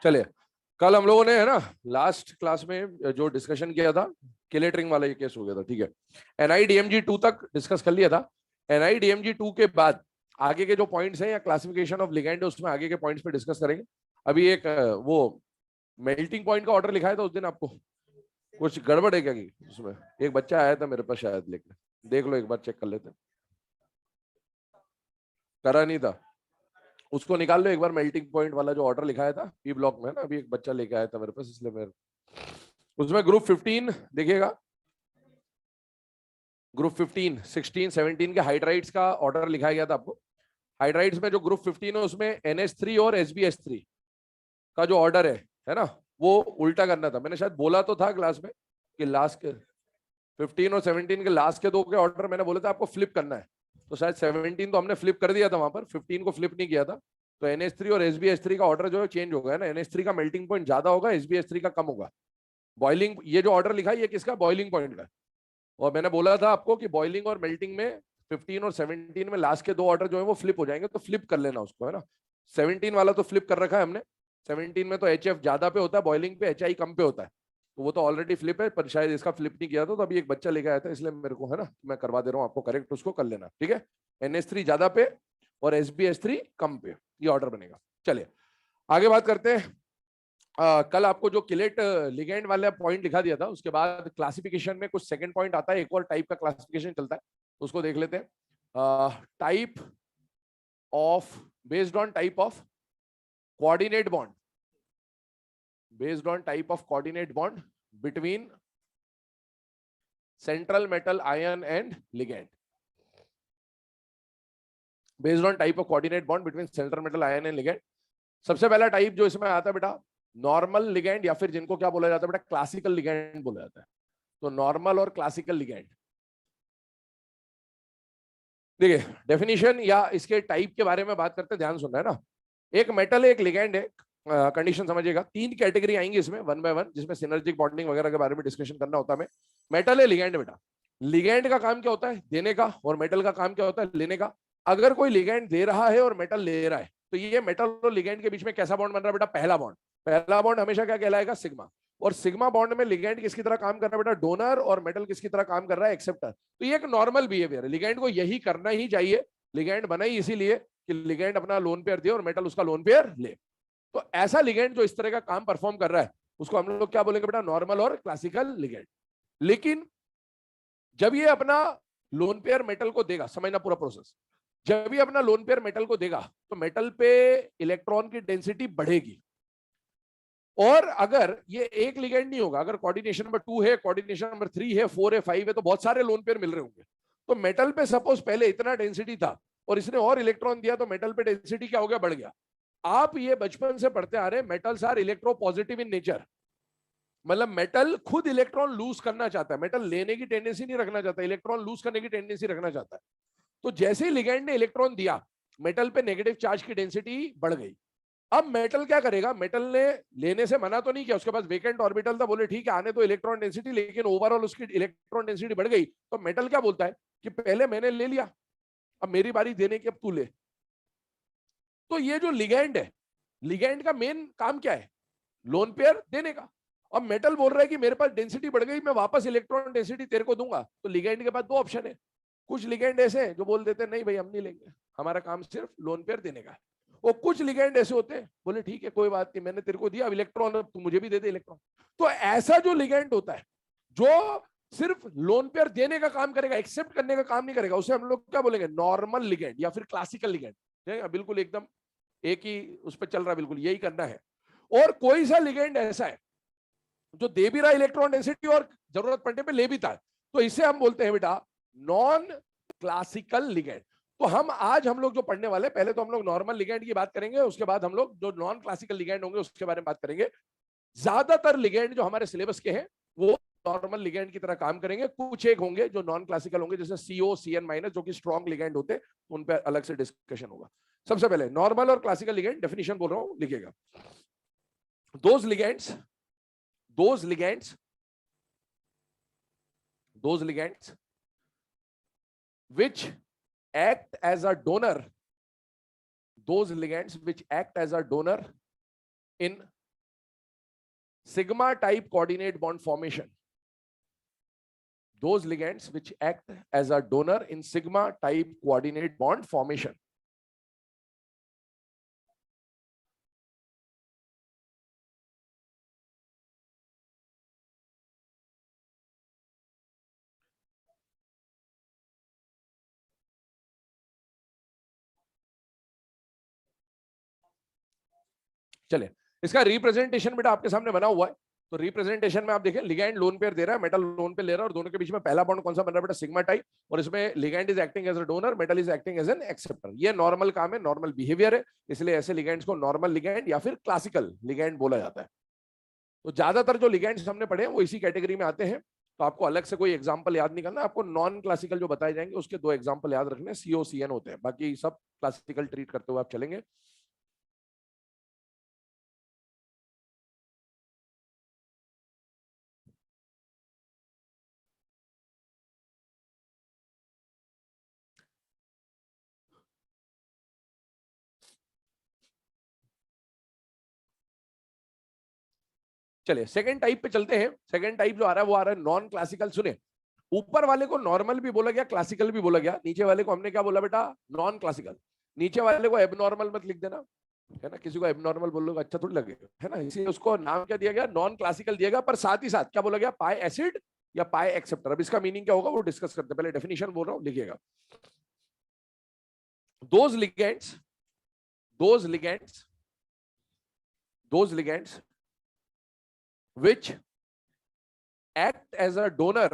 चलिए, कल हम लोगों ने है ना लास्ट क्लास में जो डिस्कशन किया था, किलेटरिंग वाला ये केस हो गया था, ठीक है। NIDMG2 तक डिस्कस कर लिया था। NIDMG2 के बाद आगे के जो पॉइंट्स हैं या क्लासिफिकेशन ऑफ लिगेंड है उसमें आगे के पॉइंट्स पे डिस्कस करेंगे। अभी एक वो मेल्टिंग पॉइंट का ऑर्डर लिखाया था उस दिन, आपको कुछ गड़बड़ है क्या कि उसमें? एक बच्चा आया था मेरे पास शायद लेकर, देख लो एक बार, चेक कर लेते। करा नहीं था, उसको निकाल लो एक बार। मेल्टिंग पॉइंट वाला जो ऑर्डर लिखाया था पी ब्लॉक में ना, अभी एक बच्चा लेके आया था मेरे पास, इसलिए मेरे उसमें ग्रुप 15 देखिएगा, ग्रुप 15, 16, 17 के हाइड्राइड्स का ऑर्डर लिखाया गया था आपको। हाइड्राइड्स में जो ग्रुप 15 है उसमें NH3 और SbH3 का जो ऑर्डर है ना, वो उल्टा करना था। मैंने शायद बोला तो था क्लास में कि लास्ट के 15 और 17 के लास्ट के दो के ऑर्डर मैंने बोला था आपको फ्लिप करना है, तो शायद 17 तो हमने फ्लिप कर दिया था वहां पर, 15 को फ्लिप नहीं किया था। तो NH3 और SbH3 का ऑर्डर जो है चेंज हो गया ना, NH3 का मेल्टिंग पॉइंट ज्यादा होगा, SbH3 का कम होगा। बॉइलिंग, ये जो ऑर्डर लिखा है ये किसका? बॉइलिंग पॉइंट का। और मैंने बोला था आपको कि बॉइलिंग और मेल्टिंग में 15 और 17 में लास्ट के दो ऑर्डर जो है वो फ्लिप हो जाएंगे, तो फ्लिप कर लेना उसको, है ना। 17 वाला तो फ्लिप कर रखा है हमने। 17 में तो HF ज्यादा पे होता है, बॉइलिंग पे HI कम पे होता है, तो वो तो ऑलरेडी फ्लिप है, पर शायद इसका फ्लिप नहीं किया था, तो अभी एक बच्चा लेके आया था, इसलिए मेरे को है ना, मैं करवा दे रहा हूँ आपको करेक्ट, उसको कर लेना, ठीक है। NH3 ज्यादा पे और SbH3 कम पे, ये ऑर्डर बनेगा। चलिए आगे बात करते हैं। कल आपको जो किलेट लिगेंड वाला पॉइंट लिखा दिया था, उसके बाद क्लासिफिकेशन में कुछ सेकंड पॉइंट आता है, एक और टाइप का क्लासिफिकेशन चलता है, तो उसको देख लेते हैं। Type of, based on type of coordinate bond, based on type of coordinate bond between central metal ion and ligand, based on type of coordinate bond between central metal ion and ligand. सबसे पहला type जो इसमें आता है बेटा, normal ligand, या फिर जिनको क्या बोला जाता है बेटा, क्लासिकल लिगेंड बोला जाता है। तो नॉर्मल और क्लासिकल लिगेंड, देखिए डेफिनेशन या इसके टाइप के बारे में बात करते हैं, ध्यान सुनना है ना। एक मेटल है, एक लिगेंड है, कंडीशन समझिएगा। तीन कैटेगरी आएंगी इसमें वन बाय वन, जिसमें सिनर्जिक बॉन्डिंग वगैरह के बारे में डिस्कशन करना होता है हमें। मेटल है, लिगेंड है बेटा। लिगेंड का काम क्या होता है? देने का, और मेटल का काम क्या होता है? लेने का। अगर कोई लिगेंड दे रहा है और मेटल ले रहा है, तो ये मेटल और लिगेंड के बीच में कैसा बॉन्ड बन रहा है बेटा? पहला बॉन्ड। पहला बॉन्ड हमेशा क्या कहलाएगा? सिग्मा। और सिग्मा बॉन्ड में लिगेंड किसकी तरह काम कर रहा है बेटा? डोनर। और मेटल किसकी तरह काम कर रहा है? एक्सेप्टर। तो ये एक नॉर्मल बिहेवियर है, लिगेंड को यही करना ही चाहिए। लिगेंड बना ही इसीलिए कि लिगेंड अपना लोन पेयर दे और मेटल उसका लोन पेयर ले। तो ऐसा लिगेंड जो इस तरह का काम परफॉर्म कर रहा है, उसको हम लोग क्या बोलेंगे बेटा? नॉर्मल और क्लासिकल लिगेंड। लेकिन जब ये अपना लोन पेयर मेटल को देगा, समझना पूरा प्रोसेस, जब ये अपना लोन पेयर मेटल को देगा तो मेटल पे इलेक्ट्रॉन की डेंसिटी बढ़ेगी। और अगर ये एक लिगेंड नहीं होगा, अगर कोऑर्डिनेशन नंबर 2 है, कोऑर्डिनेशन नंबर 3 है, 4 है, 5 है, तो बहुत सारे लोन पेयर मिल रहे होंगे। तो मेटल पे सपोज पहले इतना डेंसिटी था और इसने और इलेक्ट्रॉन दिया, तो मेटल पे डेंसिटी क्या हो गया? बढ़ गया। आप ये बचपन से पढ़ते आ रहे हैं, metals are electropositive in nature. मतलब मेटल खुद इलेक्ट्रॉन लूज करना चाहता है, मेटल लेने की टेंडेंसी नहीं रखना चाहता, इलेक्ट्रॉन लूज करने की टेंडेंसी रखना चाहता है। तो जैसे ही लिगेंड ने इलेक्ट्रॉन दिया, मेटल पे नेगेटिव चार्ज की डेंसिटी बढ़ गई। अब मेटल क्या करेगा? मेटल ने लेने से मना तो नहीं किया, उसके पास वेकेंट ऑर्बिटल था, बोले ठीक है आने तो इलेक्ट्रॉन डेंसिटी, लेकिन ओवरऑल उसकी इलेक्ट्रॉन डेंसिटी बढ़ गई। तो मेटल क्या बोलता है कि पहले मैंने ले लिया, अब मेरी बारी देने की, अब तू ले। तो ये जो लिगेंड है, लिगेंड का मेन काम क्या है? लोन पेयर देने का। अब मेटल बोल रहा है कि मेरे पास डेंसिटी बढ़ गई, मैं वापस इलेक्ट्रॉन डेंसिटी तेरे को दूंगा। तो लिगेंड के पास दो ऑप्शन है। कुछ लिगेंड ऐसे हैं जो बोल देते हैं नहीं भाई हम नहीं लेंगे, हमारा काम सिर्फ लोन पेयर देने का है। और कुछ लिगेंड ऐसे होते हैं बोले ठीक है कोई बात नहीं, मैंने तेरे को दिया, अब इलेक्ट्रॉन अब तू मुझे भी दे दे इलेक्ट्रॉन। तो ऐसा जो लिगेंड होता है जो सिर्फ लोन पेयर देने का काम करेगा, एक्सेप्ट करने का काम नहीं करेगा, उसे हम लोग क्या बोलेंगे? नॉर्मल लिगेंड या फिर क्लासिकल लिगेंड। बिल्कुल एकदम एक ही उस पर चल रहा है, बिल्कुल यही करना है। और कोई सा लिगेंड ऐसा है जो दे भी रहा इलेक्ट्रॉन डेंसिटी और जरूरत पड़ने पे ले भी था, तो इसे हम बोलते हैं बेटा नॉन क्लासिकल लिगेंड। तो हम लोग जो पढ़ने वाले, पहले तो हम लोग नॉर्मल लिगैंड की बात करेंगे, उसके बाद हम लोग जो नॉन क्लासिकल लिगैंड होंगे उसके बारे में बात करेंगे। ज्यादातर लिगैंड जो हमारे सिलेबस के हैं वो नॉर्मल लिगैंड की तरह काम करेंगे, कुछ एक होंगे जो नॉन क्लासिकल होंगे, जैसे CO CN माइनस जो कि स्ट्रॉन्ग लिगैंड होते, उन पे अलग से डिस्कशन होगा। सबसे पहले नॉर्मल और क्लासिकल लिगैंड डेफिनेशन बोल रहा हूं, लिखिएगा। Those ligands those ligands those ligands which act as a donor those ligands which act as a donor in sigma type coordinate bond formation those ligands which act as a donor in sigma type coordinate bond formation। चलिए, इसका representation बेटा आपके सामने बना हुआ है। तो representation में आप देखें, लिगैंड लोन पेयर दे रहा है, मेटल लोन पे ले रहा है, और दोनों के बीच में पहला बॉन्ड कौन सा बन रहा है बेटा? Sigma type. और इसमें ligand is acting as a donor, metal is acting as an acceptor. ये नॉर्मल काम है, नॉर्मल बिहेवियर है, इसलिए ऐसे लिगैंड्स को नॉर्मल लिगैंड या फिर क्लासिकल लिगैंड बोला जाता है। तो ज्यादातर जो लिगैंड्स हमने पढ़े हैं वो इसी कैटेगरी में आते हैं। तो आपको अलग से कोई एग्जांपल याद नहीं करना, आपको नॉन क्लासिकल जो बताए जाएंगे उसके 2 एग्जांपल याद रखने, CO CN होते हैं, बाकी सब क्लासिकल ट्रीट करते हुए आप चलेंगे। चलिए सेकंड टाइप पे चलते हैं। सेकंड टाइप जो आ रहा है वो आ रहा है नॉन क्लासिकल। सुने, ऊपर वाले को नॉर्मल भी बोला गया, क्लासिकल भी बोला गया, नीचे वाले को हमने क्या बोला बेटा? Non classical. नीचे वाले को एबनॉर्मल मत लिख देना, है ना, किसी को एबनॉर्मल बोल लो अच्छा थोड़ी लगेगा, है ना, इसलिए उसको नाम क्या दिया गया? नॉन क्लासिकल दिया गया। पर साथ ही साथ क्या बोला गया? पाई एसिड या पाई एक्सेप्टर। अब इसका मीनिंग क्या होगा वो डिस्कस करते हैं, पहले डेफिनेशन बोल रहा हूं, लिखिएगा। Those ligands those ligands those ligands which act as a donor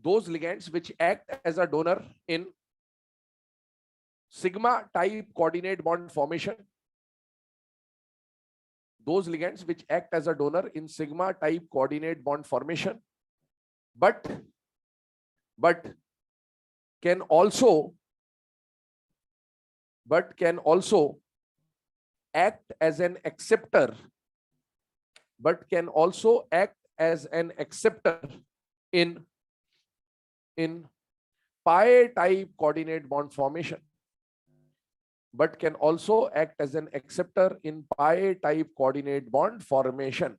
those ligands which act as a donor in sigma type coordinate bond formation those ligands which act as a donor in sigma type coordinate bond formation but can also act as an acceptor in pi type coordinate bond formation but can also act as an acceptor in pi type coordinate bond formation।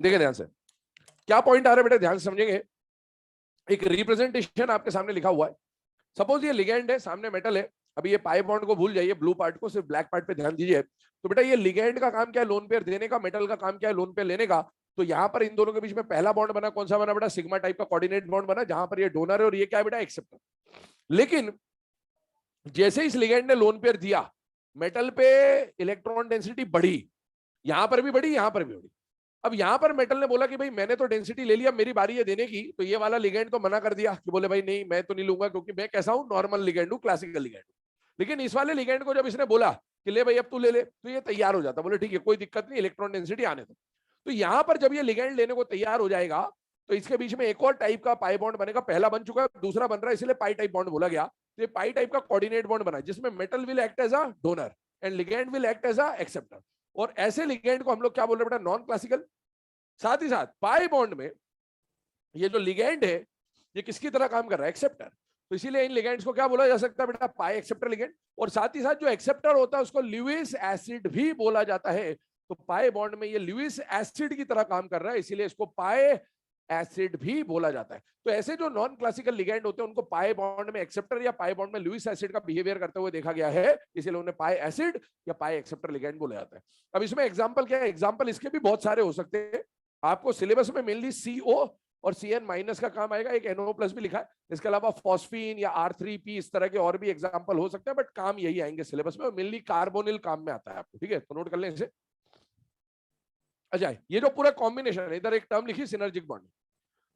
देखिए ध्यान से, क्या point आ रहा है बेटा, ध्यान से समझेंगे। एक रिप्रेजेंटेशन आपके सामने लिखा हुआ है। सपोज ये लिगैंड है, सामने मेटल है। अभी ये पाई बॉन्ड को भूल जाइए, ब्लू पार्ट को, सिर्फ ब्लैक पार्ट पे ध्यान दीजिए। तो बेटा ये लिगैंड का काम क्या है? लोन पेयर देने का। मेटल का काम क्या है? लोन पेयर लेने का। तो यहाँ पर इन दोनों के बीच में पहला बॉन्ड बना, कौन सा बना बेटा? सिग्मा टाइप का कोऑर्डिनेट बॉन्ड बना, जहां पर ये डोनर है और ये क्या है बेटा? एक्सेप्टर। लेकिन जैसे इस लिगैंड ने लोन पेयर दिया, मेटल पे इलेक्ट्रॉन डेंसिटी बढ़ी, यहां पर भी बढ़ी, यहां पर भी बढ़ी। अब यहां पर मेटल ने बोला कि भाई मैंने तो डेंसिटी ले लिया, मेरी बारी है देने की। तो ये वाला लिगैंड तो मना कर दिया कि बोले भाई नहीं, मैं तो नहीं लूंगा, क्योंकि मैं कैसा हूं? नॉर्मल लिगैंड हूं, क्लासिकल लिगैंड हूं। लेकिन इस वाले लिगैंड को जब इसने बोला कि ले भाई अब तू ले ले, तो ये तैयार हो जाता, बोले ठीक है कोई दिक्कत नहीं, इलेक्ट्रॉन डेंसिटी आने दो। तो यहां पर जब ये लिगैंड लेने को तैयार हो जाएगा, तो इसके बीच में एक और टाइप का पाई बॉन्ड बनेगा। पहला बन चुका है, दूसरा बन रहा है, इसलिए पाई टाइप बॉन्ड बोला गया। तो ये पाई टाइप का कोऑर्डिनेट बॉन्ड बना, जिसमें metal will act as a donor and ligand will act as a acceptor. और ऐसे लिगैंड को हम लोग क्या बोल रहे हैं बेटा? Non classical. साथ ही साथ पाई बॉन्ड में ये जो लिगैंड है ये किसकी तरह काम कर रहा है? एक्सेप्टर। तो इसीलिए इन लिगैंड्स को क्या बोला जा सकता है बेटा? पाई एक्सेप्टर लिगैंड। और साथ ही साथ जो एक्सेप्टर होता है उसको ल्यूइस एसिड भी बोला जाता है। तो पाई बॉन्ड में ये ल्यूइस एसिड की तरह काम कर रहा है, इसीलिए इसको पाई एसिड भी बोला जाता है। तो ऐसे जो नॉन क्लासिकल लिगैंड होते हैं उनको पाई बॉन्ड में एक्सेप्टर या पाई बॉन्ड में लुईस एसिड का बिहेवियर करते हुए देखा गया है, इसलिए उन्हें पाई एसिड या पाई एक्सेप्टर लिगैंड बोला जाता है। अब इसमें एग्जांपल क्या है? एग्जांपल इसके भी बहुत सारे हो सकते हैं। आपको सिलेबस में मेनली CO और CN माइनस का काम आएगा, एक NO प्लस भी लिखा है। इसके अलावा फॉस्फीन या R3P इस तरह के और भी एग्जांपल हो सकते हैं, बट काम यही आएंगे सिलेबस में। मेनली कार्बोनिल काम में आता है आपको, ठीक है, तो नोट कर लें इसे। अच्छा, ये जो पूरा कॉम्बिनेशन है, इधर एक टर्म लिखी सिनर्जिक बॉन्ड।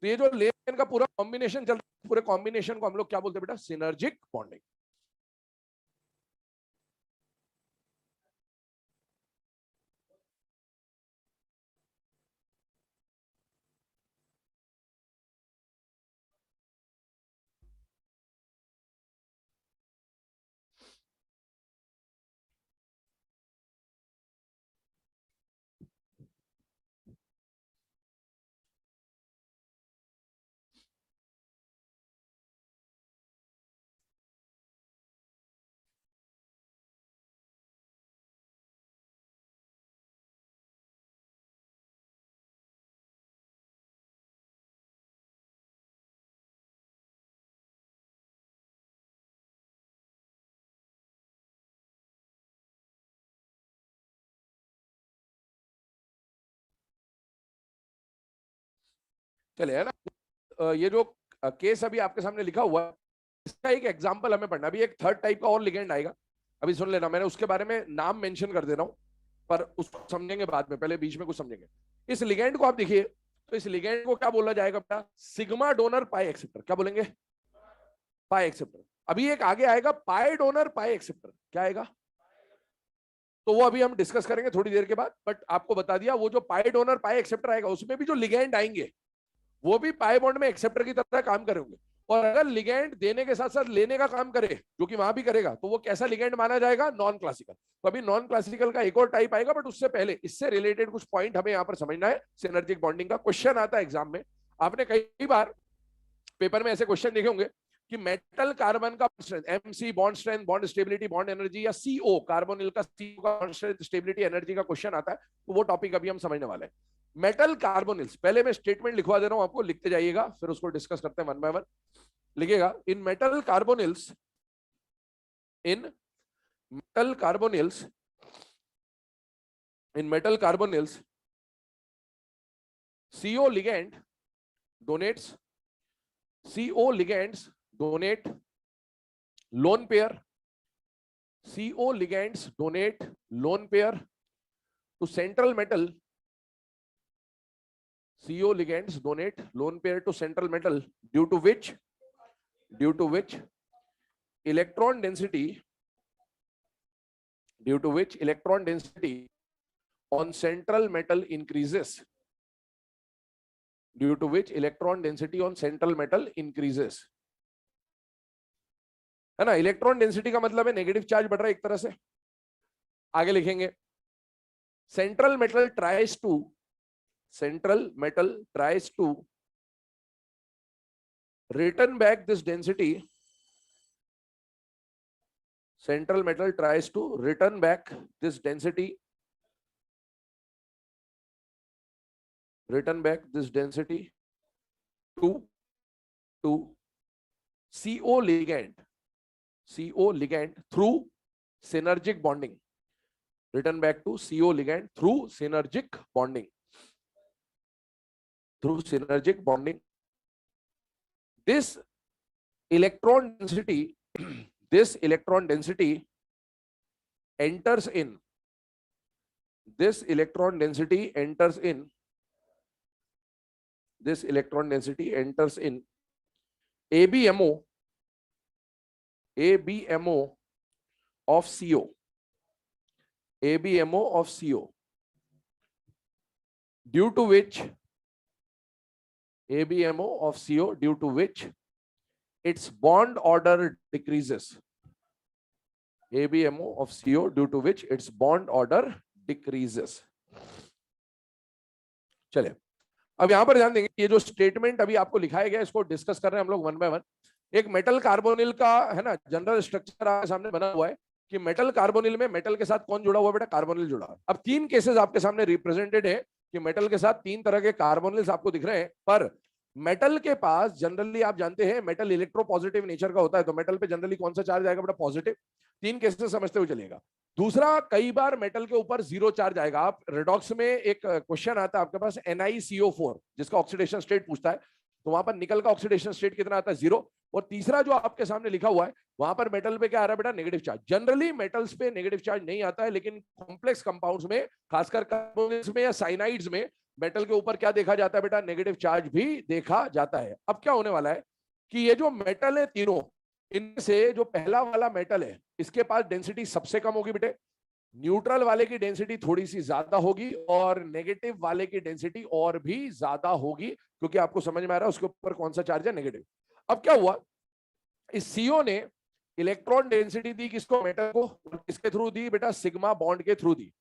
तो ये जो लेन का पूरा कॉम्बिनेशन चल रहा है, पूरे कॉम्बिनेशन को हम लोग क्या बोलते हैं बेटा? Synergic bonding. चले है ना? ये जो केस अभी आपके सामने लिखा हुआ है, इसका एक एग्जांपल हमें पढ़ना। अभी एक थर्ड टाइप का और लिगेंड आएगा, अभी सुन लेना, मैंने उसके बारे में नाम मेंशन कर दे रहा हूं, पर उसको समझेंगे बाद में, पहले बीच में कुछ समझेंगे। इस लिगेंड को आप देखिए, तो इस लिगेंड को क्या बोला जाएगा बेटा? सिग्मा डोनर पाई एक्सेप्टर। क्या बोलेंगे? पाई एक्सेप्टर। अभी एक आगे आएगा पाई डोनर पाई एक्सेप्टर। क्या आएगा? तो वो अभी हम डिस्कस करेंगे थोड़ी देर के बाद, बट आपको बता दिया, वो जो पाई डोनर पाई एक्सेप्टर आएगा, उसमें भी जो लिगेंड आएंगे वो भी पाई बॉन्ड में एक्सेप्टर की तरह काम करेंगे। और अगर लिगेंड देने के साथ साथ लेने का काम करे, जो कि वहां भी करेगा, तो वो कैसा लिगेंड माना जाएगा? Non classical. तो अभी नॉन क्लासिकल का एक और टाइप आएगा, बट उससे पहले इससे रिलेटेड कुछ पॉइंट हमें यहां पर समझना है। सिनर्जिक बॉन्डिंग का क्वेश्चन आता है एग्जाम में, आपने कई बार पेपर में ऐसे क्वेश्चन देखे होंगे कि मेटल कार्बन का strength, MC bond strength, bond stability, bond energy, या सीओ कार्बोनिल का सीओ का बॉन्ड स्ट्रेंथ, स्टेबिलिटी, एनर्जी का क्वेश्चन आता है। तो वो टॉपिक अभी हम समझने वाले हैं। मेटल कार्बोनिल्स, पहले मैं स्टेटमेंट लिखवा दे रहा हूं आपको, लिखते जाइएगा, फिर उसको डिस्कस करते हैं वन बाय वन। लिखिएगा, in metal carbonyls, in metal carbonyls, in metal carbonyls, CO ligand donates, CO ligands donate lone pair, CO ligands donate lone pair to central metal, CO ligands donate lone pair to central metal, due to which electron density, on central metal increases, due to which electron density on central metal increases। है ना? Electron density का मतलब है negative charge बढ़ रहा है एक तरह से। आगे लिखेंगे, central metal tries to return back this density, central metal tries to return back this density, to CO ligand through synergic bonding, return back to CO ligand through synergic bonding, this electron density enters in ABMO of CO, due to which its bond order decreases, ABMO of CO, due to which its bond order decreases। चलिए, अब यहां पर ध्यान देंगे, ये जो statement अभी आपको लिखाया गया, इसको डिस्कस कर रहे हैं हम लोग वन बाय वन। एक मेटल कार्बोनिल का है ना जनरल स्ट्रक्चर आपके सामने बना हुआ है कि मेटल कार्बोनिल में मेटल के साथ कौन जुड़ा हुआ है बेटा? कार्बोनिल जुड़ा है। अब तीन केसेस आपके सामने रिप्रेजेंटेड है कि मेटल के साथ तीन तरह के कार्बोनिल्स आपको दिख रहे हैं, पर मेटल के पास जनरली आप जानते हैं मेटल इलेक्ट्रोपॉजिटिव नेचर का होता है, तो मेटल पे जनरली कौन सा चार्ज आएगा बेटा? पॉजिटिव। तीन केसेस समझते हुए चलिएगा। दूसरा, कई बार मेटल के ऊपर जीरो चार्ज आएगा। आप रेडॉक्स में एक क्वेश्चन आता है आपके पास NiCO4, जिसका ऑक्सीडेशन स्टेट पूछता है, तो वहां पर निकल का ऑक्सीडेशन स्टेट कितना आता है? जीरो। और तीसरा जो आपके सामने लिखा हुआ है, वहां पर मेटल पे क्या आ रहा है बेटा? Negative charge. जनरली मेटल्स पे नेगेटिव चार्ज नहीं आता है, लेकिन कॉम्प्लेक्स कंपाउंड्स में, खासकर कार्बोनिल्स में या साइनाइड्स में, मेटल के ऊपर क्या देखा जाता है बेटा, नेगेटिव चार्ज भी देखा जाता है। अब क्या होने वाला है कि ये जो मेटल है तीनों, इनमें से जो पहला वाला मेटल है इसके पास डेंसिटी सबसे कम होगी बेटे, न्यूट्रल वाले की डेंसिटी थोड़ी सी ज्यादा होगी, और नेगेटिव वाले की डेंसिटी और भी ज्यादा होगी, क्योंकि आपको समझ में आ रहा है उसके ऊपर कौन सा चार्ज है, नेगेटिव। अब क्या हुआ, इस सीओ ने इलेक्ट्रॉन डेंसिटी दी किसको, मेटल को, किसके थ्रू दी बेटा, सिग्मा बॉन्ड के थ्रू दी।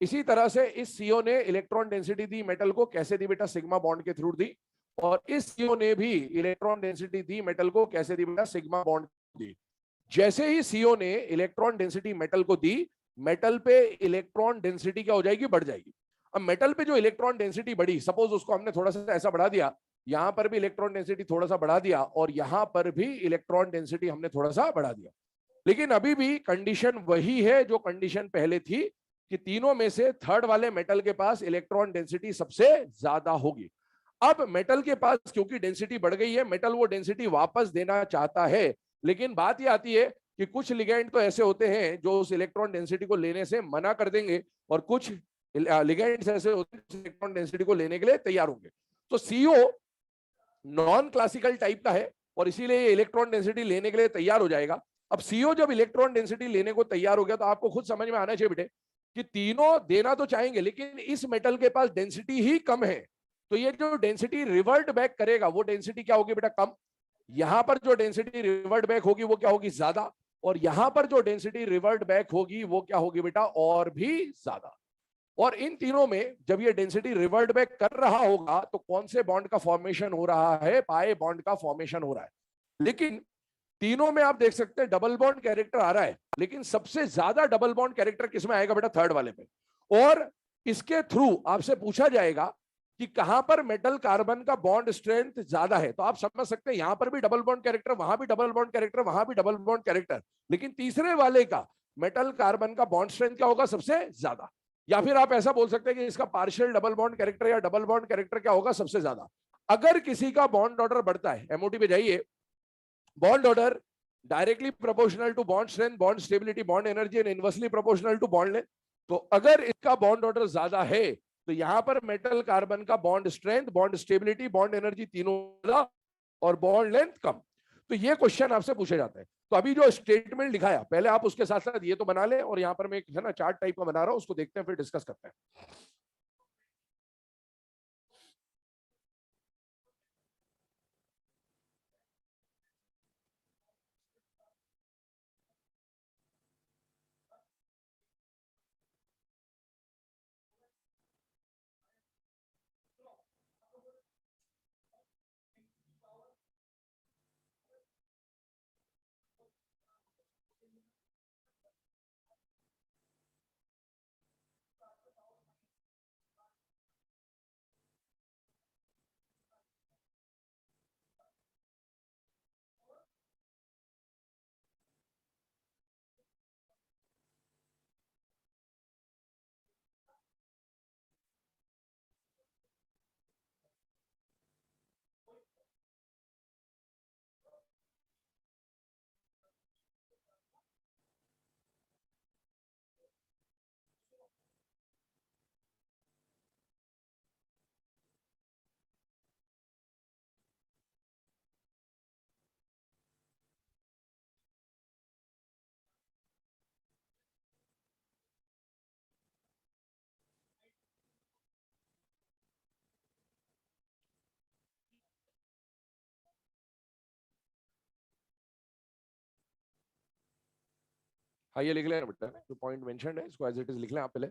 इसी तरह से इस सीओ ने इलेक्ट्रॉन डेंसिटी दी मेटल को, कैसे दी बेटा, सिग्मा बॉन्ड के थ्रू दी। और इस सीओ ने भी इलेक्ट्रॉन डेंसिटी दी मेटल को, कैसे दी बेटा, सिग्मा बॉन्ड दी। जैसे ही सीओ ने इलेक्ट्रॉन डेंसिटी मेटल को दी, मेटल पे इलेक्ट्रॉन डेंसिटी क्या हो जाएगी, बढ़ जाएगी। अब मेटल पे जो इलेक्ट्रॉन डेंसिटी बढ़ी, सपोज उसको हमने थोड़ा सा ऐसा बढ़ा दिया, यहां पर भी इलेक्ट्रॉन डेंसिटी थोड़ा सा बढ़ा दिया, और यहां पर भी इलेक्ट्रॉन डेंसिटी हमने थोड़ा सा बढ़ा दिया, लेकिन अभी भी कंडीशन वही है जो कंडीशन पहले थी, कि तीनों में से थर्ड वाले मेटल के पास इलेक्ट्रॉन डेंसिटी सबसे ज्यादा होगी। अब मेटल के पास क्योंकि डेंसिटी बढ़ गई है, मेटल वो डेंसिटी वापस देना चाहता है, लेकिन बात ये आती है कि कुछ लिगेंड तो ऐसे होते हैं जो उस इलेक्ट्रॉन डेंसिटी को लेने से मना कर देंगे, और कुछ लिगेंड्स ऐसे होते हैं इलेक्ट्रॉन डेंसिटी को लेने के लिए तैयार होंगे। तो सीओ नॉन क्लासिकल टाइप का है, और इसीलिए इलेक्ट्रॉन डेंसिटी लेने के लिए तैयार हो जाएगा। अब सीओ जब इलेक्ट्रॉन डेंसिटी लेने को तैयार हो गया, तो आपको खुद समझ में आना चाहिए बेटे कि तीनों देना तो चाहेंगे, लेकिन इस मेटल के पास डेंसिटी ही कम है, तो ये जो डेंसिटी रिवर्ट बैक करेगा वो डेंसिटी क्या होगी बेटा, कम। यहां पर जो डेंसिटी रिवर्ट बैक होगी वो क्या होगी, ज्यादा। और यहां पर जो डेंसिटी रिवर्ट बैक होगी वो क्या होगी बेटा, और भी ज्यादा। और इन तीनों में जब ये डेंसिटी रिवर्ट बैक कर रहा होगा, तो कौन से बॉन्ड का फॉर्मेशन हो रहा है, पाए बॉन्ड का फॉर्मेशन हो रहा है। लेकिन तीनों में आप देख सकते हैं डबल बॉन्ड कैरेक्टर आ रहा है, लेकिन सबसे ज्यादा डबल बॉन्ड कैरेक्टर किसमें आएगा बेटा, थर्ड वाले पे। और इसके थ्रू आपसे पूछा जाएगा कि कहां पर मेटल कार्बन का बॉन्ड स्ट्रेंथ ज्यादा है, तो आप समझ सकते हैं यहां पर भी डबल बॉन्ड कैरेक्टर, वहां भी डबल बॉन्ड कैरेक्टर, वहां भी डबल बॉन्ड कैरेक्टर, लेकिन तीसरे वाले का मेटल कार्बन का बॉन्ड स्ट्रेंथ क्या होगा, सबसे ज्यादा। या फिर आप ऐसा बोल सकते हैं कि इसका पार्शियल डबल बॉन्ड कैरेक्टर या डबल बॉन्ड कैरेक्टर क्या होगा, सबसे ज्यादा। अगर किसी का बॉन्ड ऑर्डर बढ़ता है, एमओटी पे जाइए, bond order directly proportional to bond strength, bond stability, bond energy, and inversely proportional to bond length. तो अगर इसका बॉन्ड ऑर्डर ज्यादा है, तो यहां पर मेटल कार्बन का bond strength, bond stability, bond energy तीनों ज्यादा, और बॉन्ड लेंथ कम। तो ये क्वेश्चन आपसे पूछे जाते हैं। तो अभी जो स्टेटमेंट लिखाया, पहले आप उसके साथ साथ ये तो बना ले, और यहां पर मैं एक है ना चार्ट टाइप का बना रहा हूं, उसको देखते हैं फिर डिस्कस करते हैं। हाँ, ये लिख लेना बेटा, जो पॉइंट मेंशन है इसको एज इट इज लिख लें आप पहले।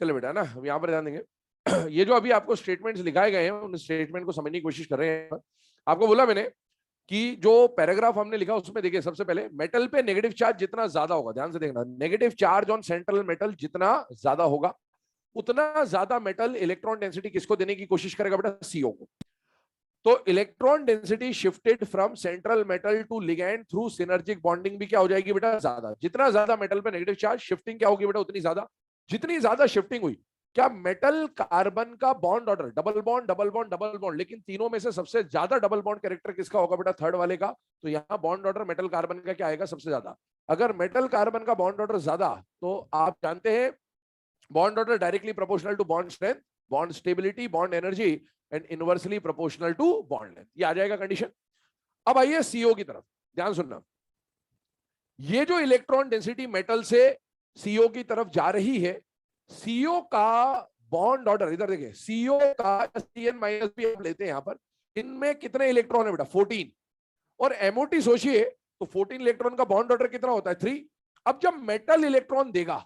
चलो बेटा ना, हम यहाँ पर ध्यान देंगे। ये जो अभी आपको स्टेटमेंट्स लिखाए गए हैं, उन स्टेटमेंट को समझने की कोशिश कर रहे हैं। आपको बोला मैंने कि जो पैराग्राफ हमने लिखा उसमें देखिए, सबसे पहले मेटल पे नेगेटिव चार्ज जितना ज्यादा होगा, ध्यान से देखना, negative charge on central metal जितना ज्यादा होगा, उतना ज्यादा मेटल इलेक्ट्रॉन डेंसिटी किसको देने की कोशिश करेगा बेटा? सीओ को। तो electron density shifted from central metal to ligand through synergic bonding भी क्या हो जाएगी बेटा? ज्यादा। जितना ज्यादा मेटल पे नेगेटिव चार्ज, शिफ्टिंग क्या होगी बेटा? उतनी ज्यादा। जितनी ज्यादा शिफ्टिंग हुई, क्या मेटल कार्बन का bond order, double bond double bond double bond, लेकिन तीनों में से सबसे ज्यादा डबल बॉन्ड कैरेक्टर किसका होगा बेटा? थर्ड वाले का। तो यहाँ बॉन्ड ऑर्डर मेटल कार्बन का क्या आएगा? सबसे ज्यादा। अगर मेटल कार्बन का बॉन्ड ऑर्डर ज्यादा, तो आप जानते हैं bond order directly proportional to bond strength, bond stability, bond energy and inversely proportional to bond length. ये आ जाएगा कंडीशन। अब आइए सीओ की तरफ, ध्यान सुनना। ये जो इलेक्ट्रॉन डेंसिटी मेटल से सीओ की तरफ जा रही है, सीओ का बॉन्ड ऑर्डर, इधर देखिए, सीओ का CN माइनस भी आप लेते हैं यहां पर, इनमें कितने इलेक्ट्रॉन है बेटा? 14। और एमओटी सोचिए तो 14 इलेक्ट्रॉन का बॉन्ड ऑर्डर कितना होता है? 3। अब जब मेटल इलेक्ट्रॉन देगा,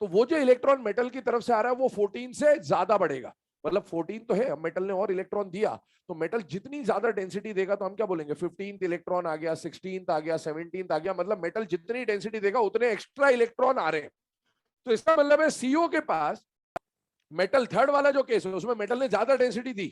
तो वो जो इलेक्ट्रॉन मेटल की तरफ से आ रहा है वो 14 से ज्यादा बढ़ेगा। मतलब 14 तो है, अब मेटल ने और इलेक्ट्रॉन दिया, तो मेटल जितनी ज्यादा डेंसिटी देगा तो हम क्या बोलेंगे? 15th इलेक्ट्रॉन आ गया, 16th आ गया, 17th आ गया। मतलब मेटल जितनी डेंसिटी देगा उतने एक्स्ट्रा इलेक्ट्रॉन आ रहे हैं। तो इसका मतलब है सीओ के पास, मेटल थर्ड वाला जो केस है उसमें मेटल ने ज्यादा डेंसिटी दी,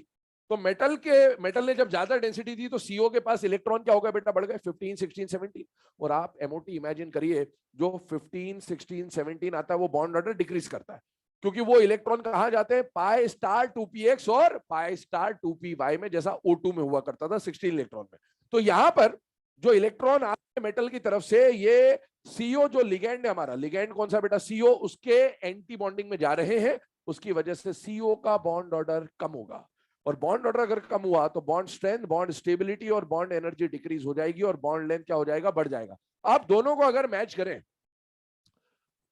तो मेटल ने जब ज्यादा डेंसिटी दी तो सीओ के पास इलेक्ट्रॉन क्या होगा बेटा? बढ़ गए 15, 16, 17। और आप एमओटी इमेजिन करिए, जो 15, 16, 17 आता है वो बॉन्ड ऑर्डर डिक्रीज करता है, क्योंकि वो इलेक्ट्रॉन कहां जाते हैं? पाई स्टार 2px और पाई स्टार 2py में, जैसा O2 में हुआ करता था 16 इलेक्ट्रॉन में। तो यहां पर जो इलेक्ट्रॉन आ रहे मेटल की तरफ से, ये सीओ जो लिगेंड है हमारा, लिगेंड कौन सा बेटा? सीओ, उसके एंटी बॉन्डिंग में जा रहे हैं, उसकी वजह से सीओ का बॉन्ड ऑर्डर कम होगा। और बॉन्ड ऑर्डर अगर कम हुआ तो बॉन्ड स्ट्रेंथ, बॉन्ड स्टेबिलिटी और बॉन्ड एनर्जी डिक्रीज हो जाएगी, और बॉन्ड लेंथ क्या हो जाएगा? बढ़ जाएगा। आप दोनों को अगर मैच करें,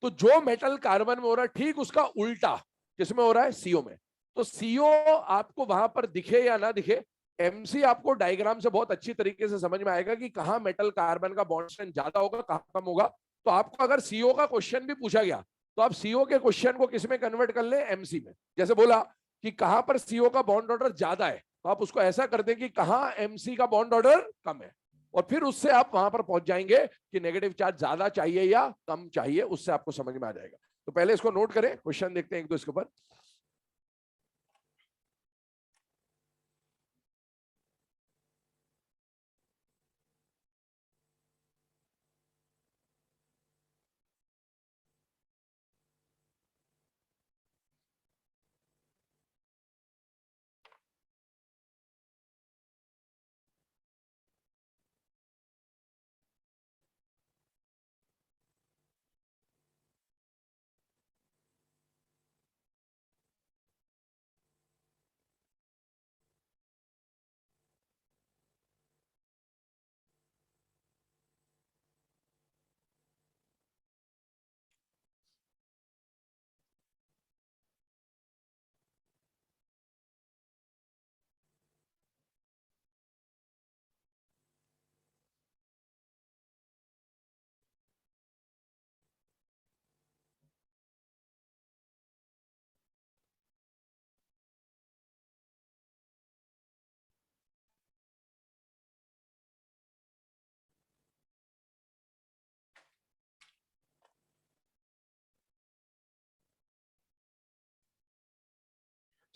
तो जो मेटल कार्बन में हो रहा है, ठीक उसका उल्टा किसमें हो रहा है? सीओ में। तो सीओ आपको वहां पर दिखे या ना दिखे, एमसी आपको डायग्राम से बहुत अच्छी तरीके से समझ में आएगा कि कहां मेटल कार्बन का बॉन्ड स्ट्रेंथ ज्यादा होगा, कहां कम होगा। तो आपको अगर सीओ का क्वेश्चन भी पूछा गया, तो आप सीओ के क्वेश्चन को किसमें कन्वर्ट कर ले? एमसी में। जैसे बोला कि कहां पर सीओ का बॉन्ड ऑर्डर ज्यादा है, तो आप उसको ऐसा कर दें कि कहां एमसी का बॉन्ड ऑर्डर कम है, और फिर उससे आप वहां पर पहुंच जाएंगे कि नेगेटिव चार्ज ज्यादा चाहिए या कम चाहिए, उससे आपको समझ में आ जाएगा। तो पहले इसको नोट करें, क्वेश्चन देखते हैं एक दो इसके ऊपर।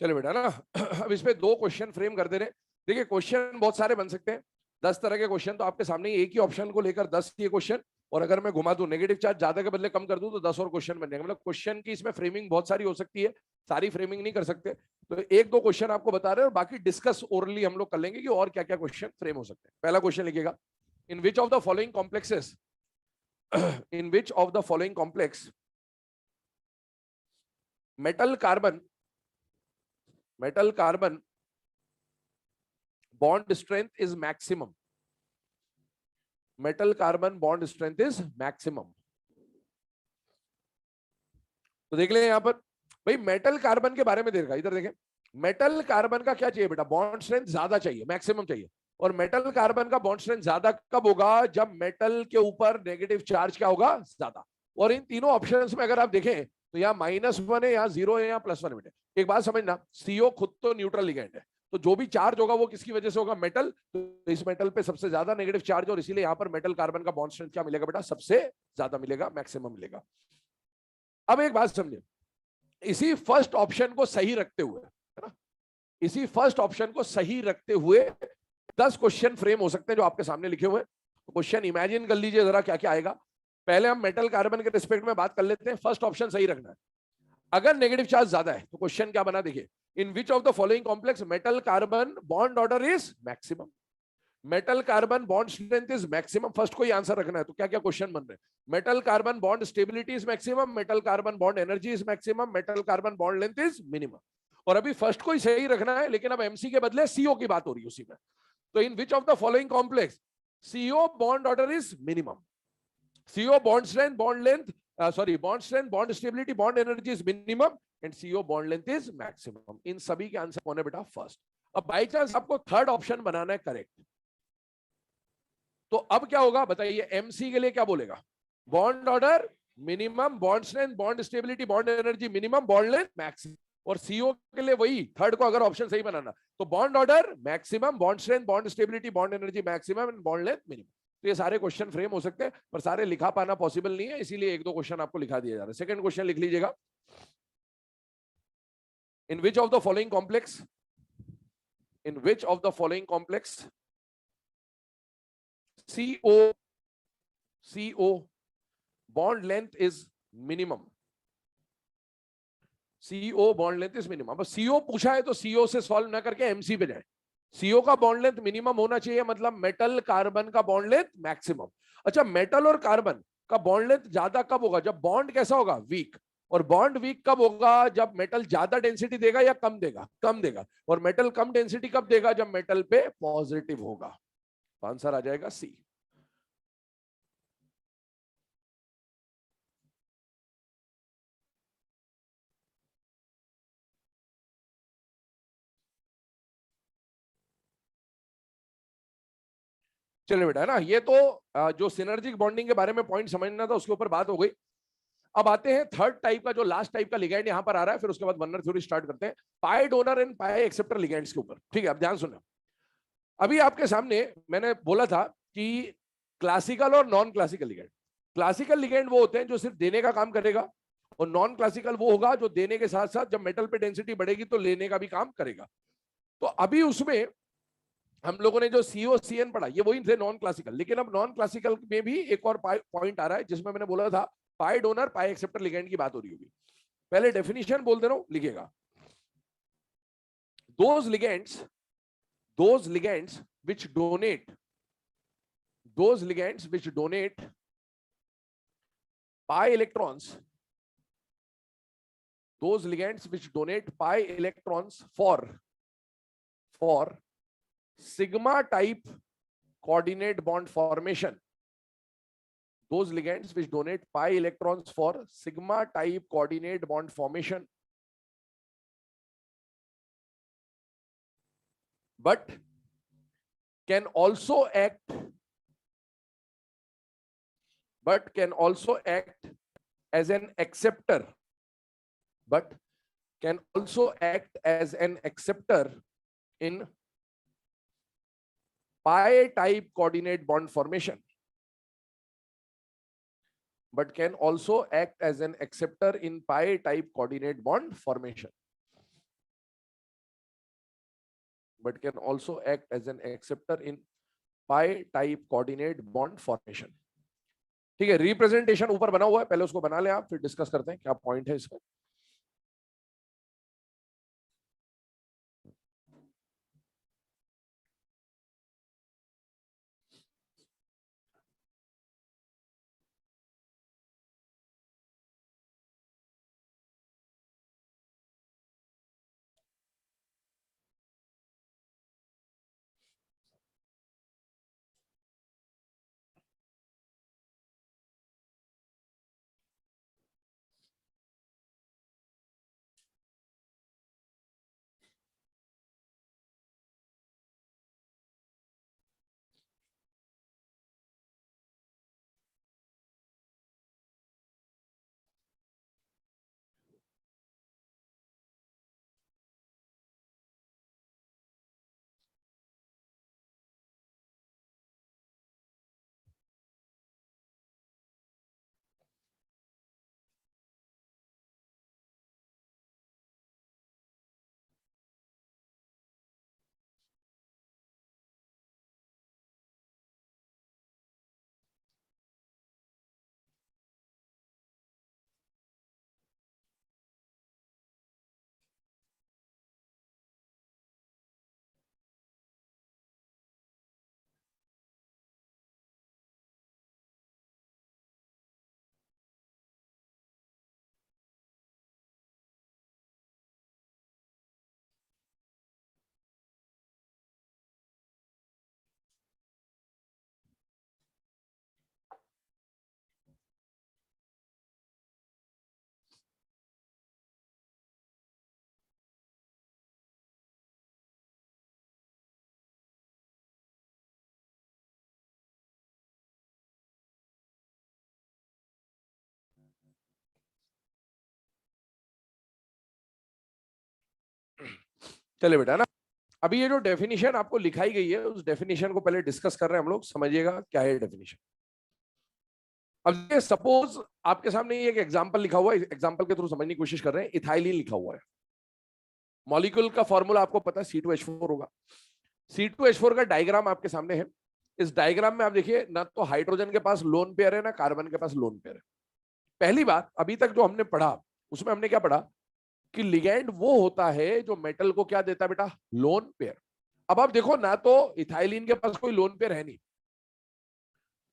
चलो बेटा ना, अब इस पे दो क्वेश्चन फ्रेम कर दे रहे। देखिए क्वेश्चन बहुत सारे बन सकते हैं, 10 तरह के क्वेश्चन तो आपके सामने, एक ही ऑप्शन को लेकर 10 ये क्वेश्चन, और अगर मैं घुमा दूं, नेगेटिव चार्ज ज्यादा के बदले कम कर दूं, तो 10 और क्वेश्चन बन जाएंगे। मतलब क्वेश्चन की इसमें फ्रेमिंग बहुत सारी हो सकती है, सारी फ्रेमिंग नहीं कर सकते। तो एक दो क्वेश्चन आपको बता रहे हैं, और बाकी डिस्कस ओरली हम लोग कर लेंगे कि और क्या क्या क्वेश्चन फ्रेम हो सकते हैं। पहला क्वेश्चन लिखिएगा, in which of the following complexes, in which of the following complex metal carbon, metal carbon bond strength is maximum, metal carbon bond strength is maximum. तो देख ले यहां पर, भाई मेटल कार्बन के बारे में देखा, इधर देखें, मेटल कार्बन का क्या चाहिए बेटा? बॉन्ड स्ट्रेंथ ज्यादा चाहिए, मैक्सिमम चाहिए। और मेटल कार्बन का बॉन्ड स्ट्रेंथ ज्यादा कब होगा? जब मेटल के ऊपर नेगेटिव चार्ज क्या होगा? ज्यादा। और इन तीनों ऑप्शंस में अगर आप देखें, तो यहाँ -1 है, यहाँ 0 है, यहाँ +1 है। एक बात समझना, CO खुद तो न्यूट्रल लिगेंड है, तो जो भी चार्ज होगा वो किसकी वजह से होगा, मेटल। तो इस मेटल पे सबसे ज्यादा नेगेटिव चार्ज, और इसीलिए यहाँ पर मेटल कार्बन का बॉन्ड स्ट्रेंथ क्या मिलेगा बेटा, सबसे ज्यादा मिलेगा, मैक्सिमम मिलेगा। अब एक बात समझिए, इसी फर्स्ट ऑप्शन को सही रखते हुए, है ना, इसी फर्स्ट ऑप्शन को सही रखते हुए 10 क्वेश्चन फ्रेम हो सकते हैं जो आपके सामने लिखे हुए हैं। तो क्वेश्चन इमेजिन कर लीजिए जरा क्या क्या आएगा। पहले हम मेटल कार्बन के रिस्पेक्ट में बात कर लेते हैं। फर्स्ट ऑप्शन सही रखना है। अगर नेगेटिव चार्ज ज्यादा है तो क्वेश्चन क्या बना, देखिए, in which of the following complex metal carbon bond order is maximum, metal carbon bond strength is maximum. First को ही आंसर रखना है। तो क्या क्या क्वेश्चन बन रहे हैं, metal carbon bond stability is maximum, metal carbon bond energy is maximum, metal carbon bond length is minimum. और अभी फर्स्ट को ही सही रखना है, लेकिन अब एमसी के बदले सीओ की बात हो रही है उसी में। तो in which of the following complex C O bond order is minimum, CO bond strength, bond length, bond strength, bond stability, bond energy is minimum, and CO bond length is maximum. इन सभी के आंसर कौन है बेटा, first. अब by chance आपको third option बनाना है correct, तो अब क्या होगा बताइए, MC के लिए क्या बोलेगा, bond order minimum, bond strength, bond stability, bond energy minimum, bond length maximum. और CO के लिए वही, थर्ड को अगर ऑप्शन सही बनाना तो bond order maximum, bond strength, bond stability, bond energy maximum and bond length minimum. तो ये सारे क्वेश्चन फ्रेम हो सकते हैं, पर सारे लिखा पाना पॉसिबल नहीं है, इसीलिए एक दो क्वेश्चन आपको लिखा दिया जा रहा है। सेकंड क्वेश्चन लिख लीजिएगा, in which of the following complex, in which of the following complex CO bond length is minimum, CO bond length is minimum. अब CO पूछा है तो CO से सॉल्व ना करके MC पे जाए। CO का बॉन्ड लेंथ मिनिमम होना चाहिए, मतलब मेटल कार्बन का बॉन्ड लेंथ मैक्सिमम। अच्छा, मेटल और कार्बन का बॉन्ड लेंथ ज्यादा कब होगा, जब बॉन्ड कैसा होगा, वीक। और बॉन्ड वीक कब होगा, जब मेटल ज्यादा डेंसिटी देगा या कम देगा, कम देगा। और मेटल कम डेंसिटी कब देगा, जब मेटल पे पॉजिटिव होगा। आंसर आ जाएगा सी। चलिए बेटा, है ना, ये तो जो सिनर्जिक बॉन्डिंग के बारे में पॉइंट समझना था उसके ऊपर बात हो गई। अब आते हैं थर्ड टाइप का, जो लास्ट टाइप का लिगैंड यहां पर आ रहा है, फिर उसके बाद वनर थ्योरी स्टार्ट करते हैं, pi donor and pi acceptor ligands के ऊपर। ठीक है, अब ध्यान सुनो। अभी आपके सामने मैंने बोला था कि क्लासिकल और non classical ligand. Classical ligand वो होते हैं जो सिर्फ देने का काम करेगा, और नॉन क्लासिकल वो होगा जो देने के साथ साथ जब मेटल पे डेंसिटी बढ़ेगी तो लेने का भी काम करेगा। तो अभी उसमें हम लोगों ने जो COCN पढ़ा, ये वही थे नॉन क्लासिकल, लेकिन अब नॉन क्लासिकल में भी एक और पॉइंट आ रहा है, जिसमें मैंने बोला था पाई डोनर पाई एक्सेप्टर लिगैंड की बात हो रही होगी। पहले डेफिनेशन बोल दे रहा हूं, लिखिएगा। those ligands those ligands which donate those ligands which donate pi electrons those ligands which donate pi electrons for sigma type coordinate bond formation, those ligands which donate pi electrons for sigma type coordinate bond formation, but can also act as an acceptor but can also act as an acceptor in pi type coordinate bond formation, but can also act as an acceptor in pi type coordinate bond formation, but can also act as an acceptor in pi type coordinate bond formation। ठीक है, representation ऊपर बना हुआ है, पहले उसको बना ले आप, फिर डिस्कस करते हैं क्या पॉइंट है इसमें। चलिए बेटा ना, अभी ये जो डेफिनेशन आपको लिखाई गई है उस डेफिनेशन को पहले डिस्कस कर रहे हैं हम लोग, समझिएगा क्या है डेफिनेशन। अब ये सपोज आपके सामने ये एक एग्जांपल लिखा हुआ है, एग्जांपल के थ्रू समझने की कोशिश कर रहे हैं। इथाइलिन लिखा हुआ है, मॉलिक्यूल का फॉर्मूला आपको पता है C2H4 होगा। C2H4 का डायग्राम आपके सामने है। इस डायग्राम में आप देखिए, ना तो हाइड्रोजन के पास लोन पेयर है, ना कार्बन के पास लोन पेयर है। पहली बात, अभी तक जो हमने पढ़ा उसमें हमने क्या पढ़ा कि लिगैंड वो होता है जो मेटल को क्या देता है बेटा, लोन पेयर। अब आप देखो, ना तो इथाइलिन के पास कोई लोन पेयर है नहीं,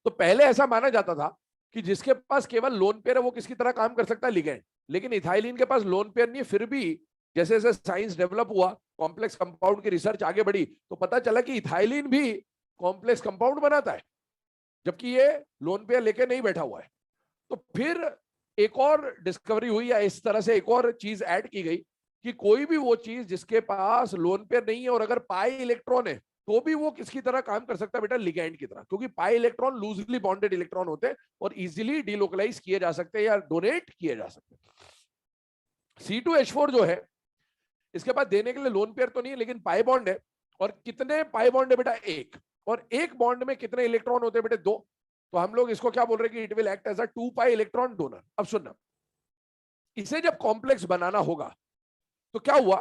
तो पहले ऐसा माना जाता था कि जिसके पास केवल लोन पेयर है वो किसकी तरह काम कर सकता है, लिगैंड। लेकिन इथाइलिन के पास लोन पेयर नहीं है, फिर भी जैसे जैसे साइंस डेवलप हुआ, कॉम्प्लेक्स कंपाउंड की रिसर्च आगे बढ़ी, तो पता चला कि इथाइलिन भी कॉम्प्लेक्स कंपाउंड बनाता है, जबकि ये लोन पेयर लेके नहीं बैठा हुआ है। तो फिर एक और डिस्कवरी हुई, या इस तरह से एक और चीज ऐड की गई कि कोई भी वो चीज जिसके पास लोन पेयर नहीं है और अगर पाई इलेक्ट्रॉन है, तो भी वो किसकी तरह काम कर सकता है बेटा, लिगैंड की तरह। क्योंकि pi electron loosely bonded electron होते हैं और इजीली डिलोकलाइज किए जा सकते हैं या डोनेट किए जा सकते हैं। C2H4 जो है, इसके पास देने के लिए लोन पेयर तो नहीं है, लेकिन पाई बॉन्ड है। और कितने पाई बॉन्ड है बेटा, एक। और एक बॉन्ड में कितने इलेक्ट्रॉन होते हैं बेटे, दो। तो हम लोग इसको क्या बोल रहे हैं कि it will act as a 2 pi electron donor. अब सुनना, इसे जब कॉम्प्लेक्स बनाना होगा तो क्या हुआ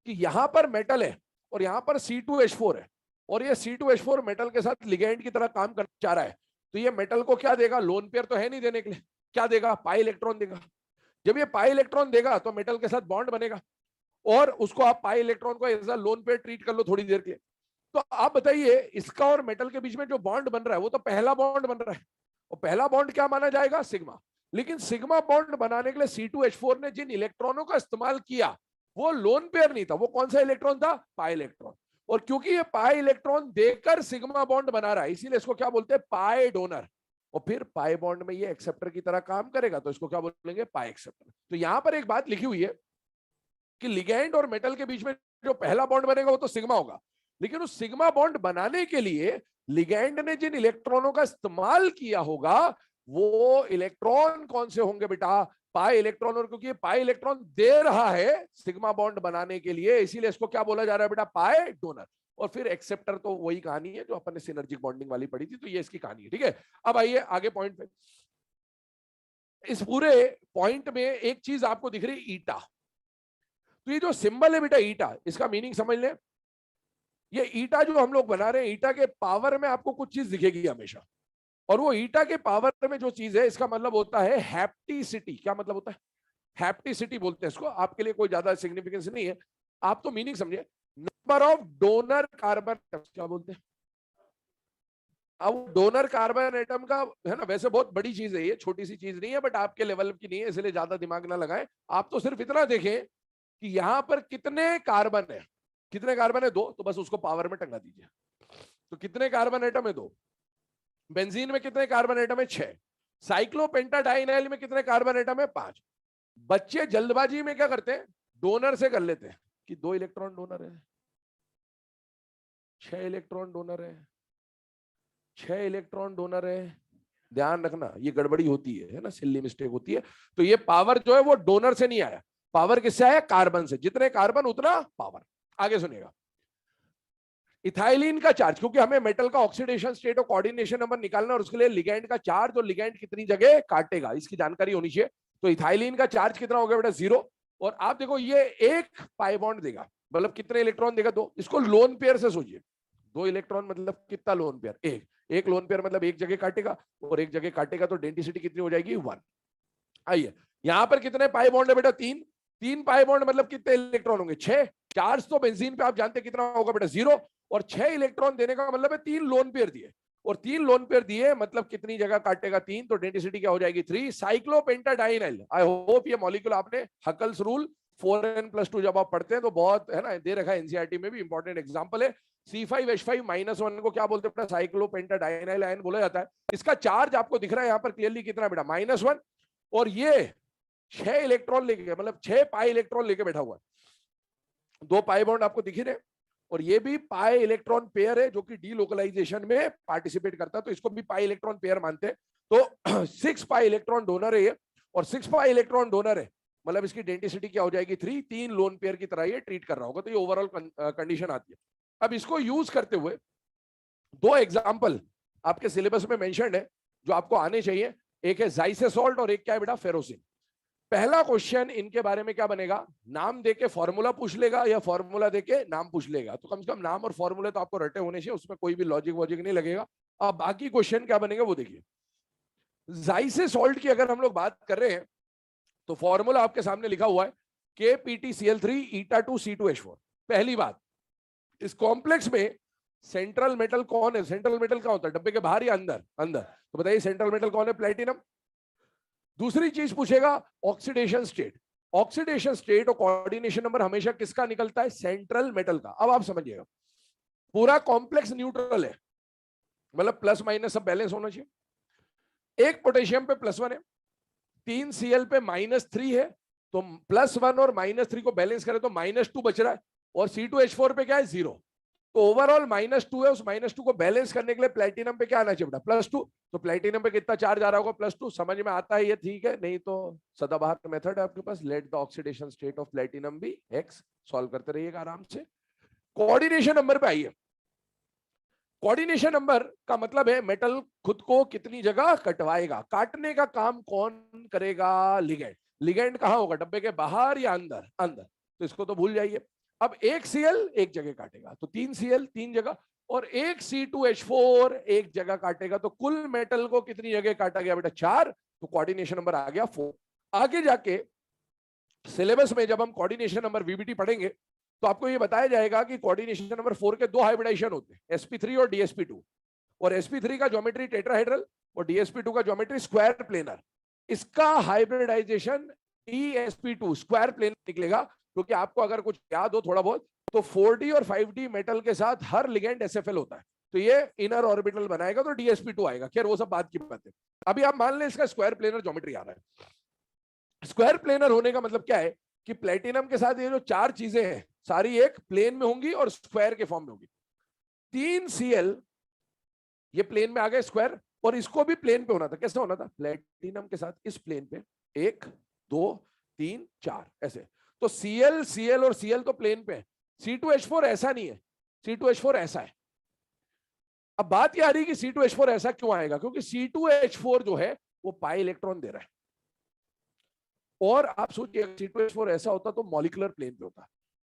कि यहां पर मेटल है और यहां पर C2H4 है, और ये C2H4 मेटल के साथ लिगैंड की तरह काम करना चाह रहा है। तो ये मेटल को क्या देगा, लोन पेयर तो है नहीं देने के लिए, क्या देगा, पाई इलेक्ट्रॉन देगा। जब ये पाई इलेक्ट्रॉन देगा तो मेटल के साथ बॉन्ड बनेगा, और उसको आप पाई इलेक्ट्रॉन को as a lone pair treat कर लो थोड़ी देर के लिए। तो आप बताइए, इसका और मेटल के बीच में जो बॉन्ड बन रहा है वो तो पहला बॉन्ड बन रहा है, और पहला बॉन्ड क्या माना जाएगा, सिग्मा। लेकिन सिग्मा बॉन्ड बनाने के लिए C2H4 ने जिन इलेक्ट्रॉनों का इस्तेमाल किया वो लोन पेयर नहीं था, वो कौन सा इलेक्ट्रॉन था, पाई इलेक्ट्रॉन। और क्योंकि ये पाई इलेक्ट्रॉन देकर सिग्मा बॉन्ड बना रहा है, इसीलिए इसको क्या बोलते हैं, पाई डोनर। और फिर पाई बॉन्ड में ये एक्सेप्टर की तरह काम करेगा, तो इसको क्या बोलेंगे, पाई एक्सेप्टर। तो यहां पर एक बात लिखी हुई है कि लिगैंड और मेटल के बीच में जो पहला बॉन्ड बनेगा वो तो सिग्मा होगा, लेकिन उस सिग्मा बॉन्ड बनाने के लिए लिगैंड ने जिन इलेक्ट्रॉनों का इस्तेमाल किया होगा वो इलेक्ट्रॉन कौन से होंगे बेटा, पाई इलेक्ट्रॉन। और क्योंकि पाई इलेक्ट्रॉन दे रहा है सिग्मा बॉन्ड बनाने के लिए, इसीलिए इसको क्या बोला जा रहा है बेटा, पाई डोनर। और फिर एक्सेप्टर तो वही कहानी है जो अपन ने सिनर्जिक बॉन्डिंग वाली पढ़ी थी, तो ये इसकी कहानी है, ठीक है। अब आइए आगे पॉइंट पे। इस पूरे पॉइंट में एक चीज आपको दिख रही, ईटा। तो ये जो सिंबल है बेटा ईटा, इसका मीनिंग समझ लें। ये ईटा जो हम लोग बना रहे हैं, ईटा के पावर में आपको कुछ चीज दिखेगी हमेशा, और वो ईटा के पावर में जो चीज है इसका मतलब होता है हैप्टिसिटी। क्या मतलब होता है, हैप्टिसिटी बोलते हैं इसको, आपके लिए कोई ज्यादा सिग्निफिकेंस नहीं है, आप तो मीनिंग समझिए। नंबर ऑफ डोनर कार्बन, क्या बोलते हैं। अब डोनर कार्बन एटम का है ना, वैसे बहुत बड़ी चीज है ये, छोटी सी चीज नहीं है, बट आपके लेवल की नहीं है, इसलिए ज्यादा दिमाग ना लगाएं। आप तो सिर्फ इतना देखें कि यहां पर कितने कार्बन है, कितने कार्बन है, दो, तो बस उसको पावर में टंगा दीजिए। तो कितने कार्बन एटम है, दो। बेंजीन में कितने कार्बन एटम है, 6। साइक्लोपेंटाडाइनाइल में कितने कार्बन एटम है, 5। बच्चे जल्दबाजी में क्या करते हैं, डोनर से कर लेते हैं कि 2 इलेक्ट्रॉन डोनर है, 6 इलेक्ट्रॉन डोनर है, 6 इलेक्ट्रॉन डोनर है। ध्यान रखना, ये गड़बड़ी होती है ना, सिल्ली मिस्टेक होती है। तो ये पावर जो है वो डोनर से नहीं आया, पावर किससे आया, कार्बन से। जितने कार्बन उतना पावर। आगे सुनिएगा, इथाइलिन का चार्ज, क्योंकि हमें मेटल का ऑक्सीडेशन स्टेट और कोऑर्डिनेशन नंबर निकालना, और उसके लिए लिगैंड का चार्ज और लिगैंड कितनी जगह काटेगा इसकी जानकारी होनी चाहिए। तो इथाइलिन का चार्ज कितना हो गया बेटा, 0। और आप देखो ये एक पाई बॉन्ड देगा, मतलब कितने इलेक्ट्रॉन देगा, 2। इसको लोन पेयर से सोचिए, 2 इलेक्ट्रॉन मतलब कितना लोन पेयर, एक। एक लोन पेयर मतलब एक जगह काटेगा, और एक जगह काटेगा तो डेंसिटी कितनी हो जाएगी, 1। आइए, यहां पर कितने पाई बॉन्ड है बेटा, 3। 3 पाई बॉन्ड मतलब कितने इलेक्ट्रॉन होंगे, 6। चार्ज तो बेंजीन पे आप जानते हैं कितना होगा बेटा, 0। और 6 इलेक्ट्रॉन देने का मतलब है 3 लोन पेयर दिए, और 3 लोन पेयर दिए मतलब कितनी जगह काटेगा, 3। तो डेंसिटी क्या हो जाएगी, 3। साइक्लोपेंटाडाइनाइल, आई होप ये मॉलिक्यूल आपने हकल्स रूल 4n+2 जब आप पढ़ते हैं तो बहुत है ना, दे रखा है एनसीईआरटी में भी, इंपॉर्टेंट एग्जांपल है। C5H5-1 को क्या बोलते हैं, साइक्लोपेंटाडाइनाइल आयन बोला जाता है। इसका चार्ज आपको दिख रहा है यहां पर क्लियरली कितना बेटा, -1। और ये 6 इलेक्ट्रॉन लेके, मतलब 6 पाई इलेक्ट्रॉन लेके बैठा हुआ है। 2 पाई बॉन्ड आपको दिख ही रहे, और ये भी पाई इलेक्ट्रॉन पेयर है जो कि डीलोकलाइजेशन में पार्टिसिपेट करता है, तो इसको भी पाई इलेक्ट्रॉन पेयर मानते हैं। तो 6 पाई इलेक्ट्रॉन डोनर है ये, और 6 पाई इलेक्ट्रॉन डोनर है, मतलब इसकी डेंसिटी क्या हो जाएगी 3, 3 लोन पेयर की तरह ये ट्रीट कर रहा होगा, तो ये ओवरऑल कंडीशन आती है। अब इसको यूज करते हुए दो एग्जाम्पल आपके सिलेबस में मेंशन्ड है जो आपको आने चाहिए। एक है जाइसेसोल्ट और एक क्या है बेटा, फेरोसिन। पहला क्वेश्चन इनके बारे में क्या बनेगा, नाम देके फॉर्मूला पूछ लेगा या फॉर्मूला देके नाम पूछ लेगा। तो कम से कम नाम और फॉर्मूले तो आपको रटे होने चाहिए, उसमें कोई भी लॉजिक वॉजिक नहीं लगेगा। अब बाकी क्वेश्चन क्या बनेगा वो देखिए। जाइसेसोल्ट की अगर हम लोग बात कर रहे हैं तो फॉर्मूला आपके सामने लिखा हुआ है KPtCl3 eta2C2H4। पहली बात, इस कॉम्प्लेक्स में सेंट्रल मेटल कौन है? सेंट्रल मेटल कहाँ होता है, डब्बे के बाहर या अंदर? अंदर। तो बताइए सेंट्रल मेटल कौन है? प्लेटिनम। दूसरी चीज पूछेगा ऑक्सीडेशन स्टेट। ऑक्सीडेशन स्टेट और कोऑर्डिनेशन नंबर हमेशा किसका निकलता है? सेंट्रल मेटल का। अब आप समझिएगा, पूरा कॉम्प्लेक्स न्यूट्रल है, मतलब प्लस माइनस सब बैलेंस होना चाहिए। एक पोटेशियम पे +1 है, 3Cl पे -3 है, तो +1 और -3 को बैलेंस करें तो -2 बच रहा है, और C2H4 पे क्या है? 0। तो ओवरऑल -2 है, उस -2 को बैलेंस करने के लिए प्लेटिनम पे क्या आना चाहिए बेटा? +2। तो प्लेटिनम पे कितना चार्ज आ रहा होगा? +2। समझ में आता है ये? ठीक है, नहीं तो सदाबहार मेथड है आपके पास, let the oxidation state of platinum be X। Solve करते रहिएगा आराम से। कोऑर्डिनेशन नंबर पे आइए। कोऑर्डिनेशन नंबर का मतलब है मेटल खुद को कितनी जगह कटवाएगा। काटने का काम कौन करेगा? लिगेंड। लिगेंड कहां होगा? डब्बे के बाहर या अंदर? अंदर। तो इसको तो भूल जाइए। अब एक Cl एक जगह काटेगा, तो 3Cl 3 जगह, और एक C2H4 एक जगह काटेगा। तो कुल मेटल को कितनी जगह काटा गया बेटा? 4। तो कोऑर्डिनेशन नंबर आ गया 4। आगे जाके सिलेबस में जब हम कोऑर्डिनेशन नंबर VBT पढ़ेंगे तो आपको ये बताया जाएगा कि कोऑर्डिनेशन नंबर 4 के 2 हाइब्रिडाइजेशन होते हैं, sp3 और dsp2। और sp3 का ज्योमेट्री टेट्राहेड्रल और dsp2 का ज्योमेट्री स्क्वायर प्लेनर। इसका हाइब्रिडाइजेशन esp2 स्क्वायर प्लेनर निकलेगा, क्योंकि आपको अगर कुछ याद हो थोड़ा बहुत तो 4D और 5D मेटल के साथ हर लिगेंड SFL होता है, तो ये इनर ऑर्बिटल बनाएगा तो dsp2 आएगा। खैर वो सब बात की बात है। अभी आप मान लें इसका स्क्वायर प्लेनर ज्योमेट्री आ रहा है। स्क्वायर प्लेनर होने का मतलब क्या है कि प्लेटिनम के साथ ये जो 4 चीजें हैं सारी एक प्लेन में होंगी और स्क्वायर के फॉर्म में होंगी। 3Cl ये प्लेन में आ गए स्क्वायर, और इसको भी प्लेन पे होना था। कैसे होना था? प्लेटिनम के साथ इस प्लेन पे 1 2 3 4 ऐसे। तो Cl Cl और Cl तो प्लेन पे है। C2H4 ऐसा नहीं है, C2H4 ऐसा है। अब बात यह आ रही है कि C2H4 ऐसा क्यों आएगा? क्योंकि C2H4 जो है वो पाई इलेक्ट्रॉन दे रहा है। और आप सोचिए C2H4 ऐसा होता तो मॉलिक्यूलर प्लेन पे होता,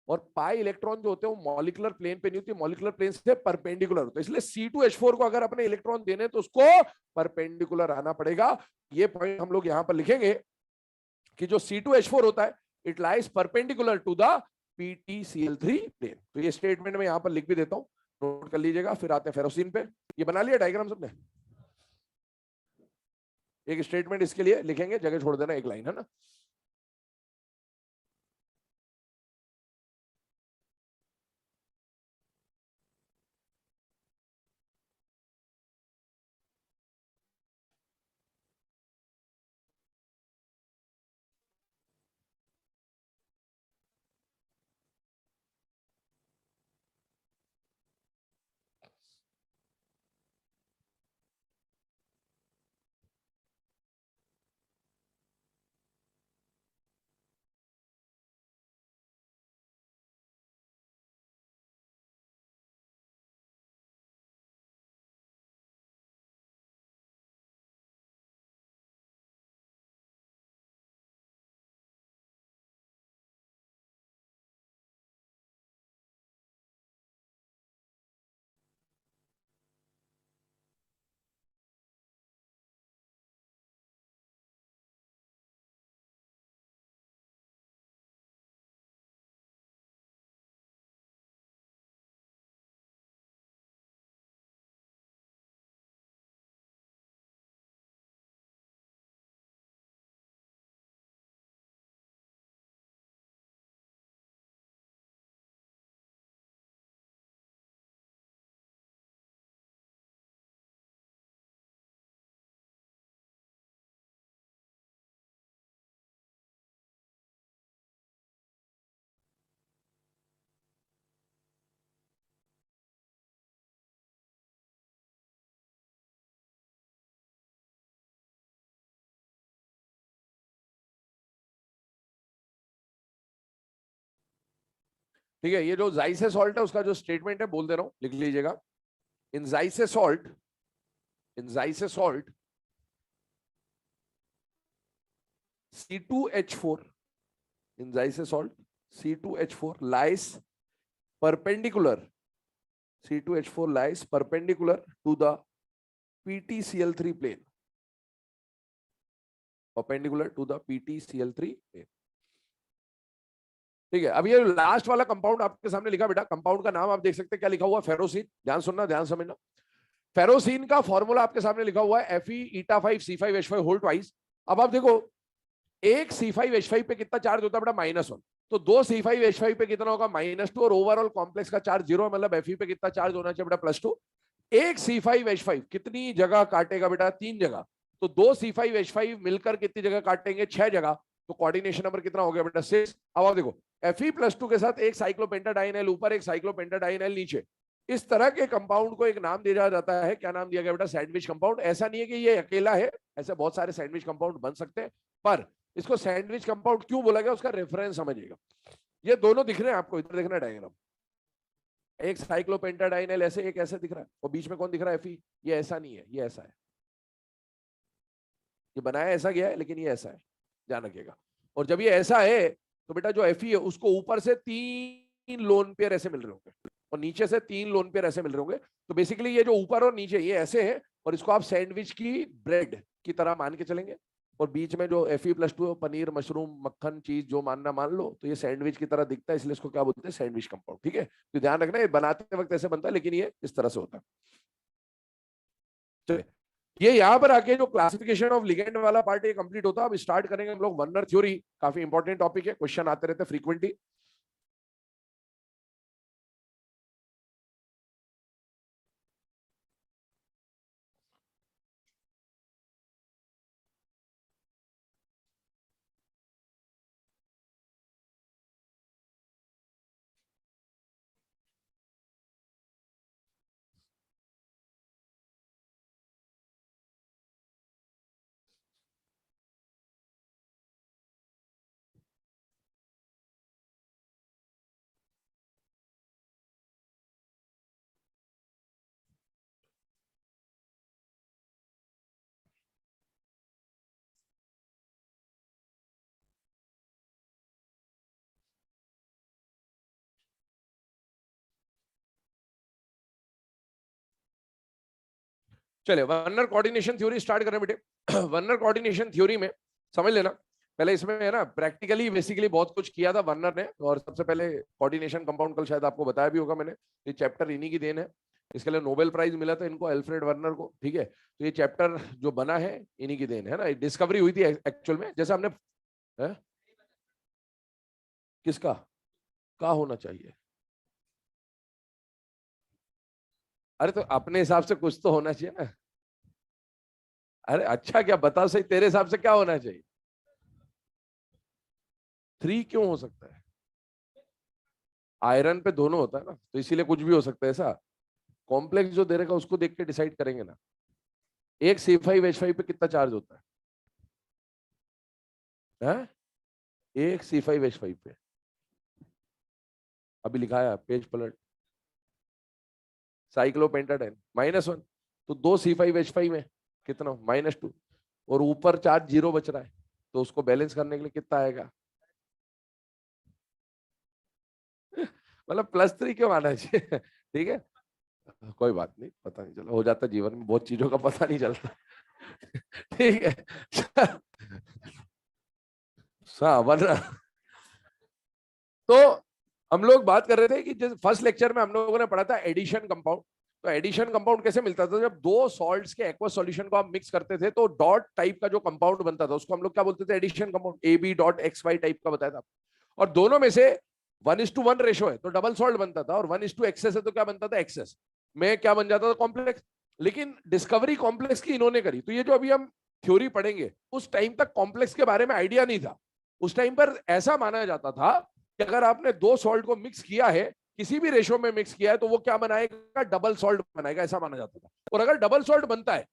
और पाई इलेक्ट्रॉन जो होते हैं वो मॉलिक्यूलर प्लेन पे नहीं होती, मॉलिक्यूलर प्लेन से परपेंडिकुलर होता है। इसलिए C2H4 को अगर अपने इलेक्ट्रॉन देने तो उसको परपेंडिकुलर आना पड़ेगा। ये पॉइंट हम लोग यहां पर लिखेंगे कि जो C2H4 होता है it lies perpendicular to the PtCl3 plane. तो ये स्टेटमेंट में यहां पर लिख भी देता हूं, नोट कर लीजिएगा। फिर आते हैं फेरोसिन पे। ये बना लिया डायग्राम सबने? एक स्टेटमेंट इसके लिए लिखेंगे, जगह छोड़ देना एक लाइन, है ना। ठीक है, ये जो जाइसे सॉल्ट है उसका जो स्टेटमेंट है बोल दे रहा हूं, लिख लीजिएगा। इन जाइसे salt, C2H4, in Zeiss salt, C2H4 lies perpendicular, C2H4 lies perpendicular to the PtCl3 plane, perpendicular to the PtCl3 plane। ठीक है, अब ये लास्ट वाला कंपाउंड आपके सामने लिखा बेटा, कंपाउंड का नाम आप देख सकते हैं, क्या लिखा हुआ? फेरोसिन। ध्यान सुनना, ध्यान समझना। फेरोसिन का फॉर्मूला आपके सामने लिखा हुआ है Fe-eta5C5H5 होल ट्वाइस। अब आप देखो, एक C5H5 पे कितना चार्ज होता है बेटा? -1। तो दो C5H5 पे कितना होगा? -2, और ओवरऑल कॉम्प्लेक्स का चार्ज 0, मतलब Fe पे कितना चार्ज होना चाहिए बेटा? +2। एक C5H5 कितनी जगह काटेगा बेटा? 3 जगह। तो दो C5H5 मिलकर कितनी जगह काटेंगे? 6 जगह। तो कोऑर्डिनेशन नंबर कितना हो गया बेटा? 6। अब आप देखो, Fe+2 के साथ एक साइक्लोपेंटाडाइनल ऊपर, एक साइक्लोपेंटाडाइनल नीचे। इस तरह के कंपाउंड को एक नाम दिया जाता है, क्या नाम दिया गया बेटा? Sandwich compound. ऐसा नहीं है कि ये अकेला है, ऐसे बहुत सारे सैंडविच कंपाउंड बन सकते हैं, पर इसको सैंडविच कंपाउंड क्यों बोला गया उसका रेफरेंस समझिएगा। ये दोनों दिख रहे हैं आपको, इधर देखना डायग्राम, एक साइक्लोपेंटाडाइनल ऐसे, एक ऐसे दिख रहा है, और बीच में कौन दिख रहा है? Fe। ये ऐसा नहीं है, ये ऐसा है, ये बनाया ऐसा गया है, लेकिन ये ऐसा है, ध्यान रखिएगा। और जब ये ऐसा है तो बेटा जो Fe है उसको ऊपर से 3 लोन पेयर ऐसे मिल रहे होंगे, और नीचे से 3 लोन पेयर ऐसे मिल रहे होंगे। तो बेसिकली ये जो ऊपर और नीचे ये ऐसे है, और इसको आप सैंडविच की ब्रेड की तरह मान के चलेंगे। और बीच में जो Fe+2 पनीर, मशरूम, मक्खन, चीज जो मानना मान लो, तो ये सैंडविच की तरह दिखता है, इसलिए इसको क्या बोलते हैं? Sandwich compound. ठीक है, तो ध्यान रखना, ये बनाते वक्त ऐसे बनता है, लेकिन ये इस तरह से होता है। चलिए, ये यहाँ पर आके जो क्लासिफिकेशन ऑफ लिगेंड वाला पार्ट ये कंप्लीट होता है। अब स्टार्ट करेंगे हम लोग वर्नर थ्योरी। काफी इंपॉर्टेंट टॉपिक है, क्वेश्चन आते रहते फ्रीक्वेंटली। चले, वर्नर कोऑर्डिनेशन थ्योरी स्टार्ट करें बेटे। वर्नर कोऑर्डिनेशन थ्योरी में समझ लेना, पहले इसमें है ना प्रैक्टिकली बेसिकली बहुत कुछ किया था वर्नर ने। और सबसे पहले कोऑर्डिनेशन कंपाउंड कल शायद आपको बताया भी होगा मैंने, ये चैप्टर इन्हीं की देन है, इसके लिए नोबेल प्राइज मिला था इनको, अल्फ्रेड वर्नर को। ठीक है, तो ये चैप्टर जो बना है इन्हीं की देन है ना, डिस्कवरी हुई थी एक्चुअल में, जैसे हमने है? किसका क्या होना चाहिए? अरे तो अपने हिसाब से कुछ तो होना चाहिए ना। अरे अच्छा, क्या बता सही, तेरे हिसाब से क्या होना चाहिए? 3 क्यों हो सकता है? आयरन पे दोनों होता है ना, तो इसीलिए कुछ भी हो सकता है ऐसा। कॉम्प्लेक्स जो दे रहेगा उसको देख के डिसाइड करेंगे ना। एक C5H5 पे कितना चार्ज होता है? एक C5H5 पे, अभी लिखा है पेज पलट, साइक्लोपेंटाडाइन -1। तो दो C5H5 में कितना? -2, और ऊपर चार्ज 0 बच रहा है, तो उसको बैलेंस करने के लिए कितना आएगा? मतलब +3 क्यों आना चाहिए? ठीक है, कोई बात नहीं, पता नहीं चला, हो जाता जीवन में, बहुत चीजों का पता नहीं चलता। ठीक है, वरना तो हम लोग बात कर रहे थे कि जैसे फर्स्ट लेक्चर में हम लोगों ने पढ़ा था एडिशन कंपाउंड। तो एडिशन कंपाउंड कैसे मिलता था? जब दो सॉल्ट्स के एक्वस सॉल्यूशन को आप मिक्स करते थे तो डॉट टाइप का जो कंपाउंड बनता था उसको हम लोग क्या बोलते थे? Addition compound. AB.XY टाइप का बताया था। और दोनों में से 1:1 रेशो है तो डबल सॉल्ट बनता था, और 1:XS है तो क्या बनता था? एक्सेस में क्या बन जाता था? कॉम्प्लेक्स। लेकिन डिस्कवरी कॉम्प्लेक्स की इन्होंने करी, तो ये जो अभी हम थ्योरी पढ़ेंगे, उस टाइम तक कॉम्प्लेक्स के बारे में आइडिया नहीं था। उस टाइम पर ऐसा माना जाता था कि अगर आपने दो सॉल्ट को मिक्स किया है, किसी भी रेशो में मिक्स किया है, तो वो क्या बनाएगा? डबल सॉल्ट बनाएगा, ऐसा माना जाता था। और अगर डबल सॉल्ट बनता है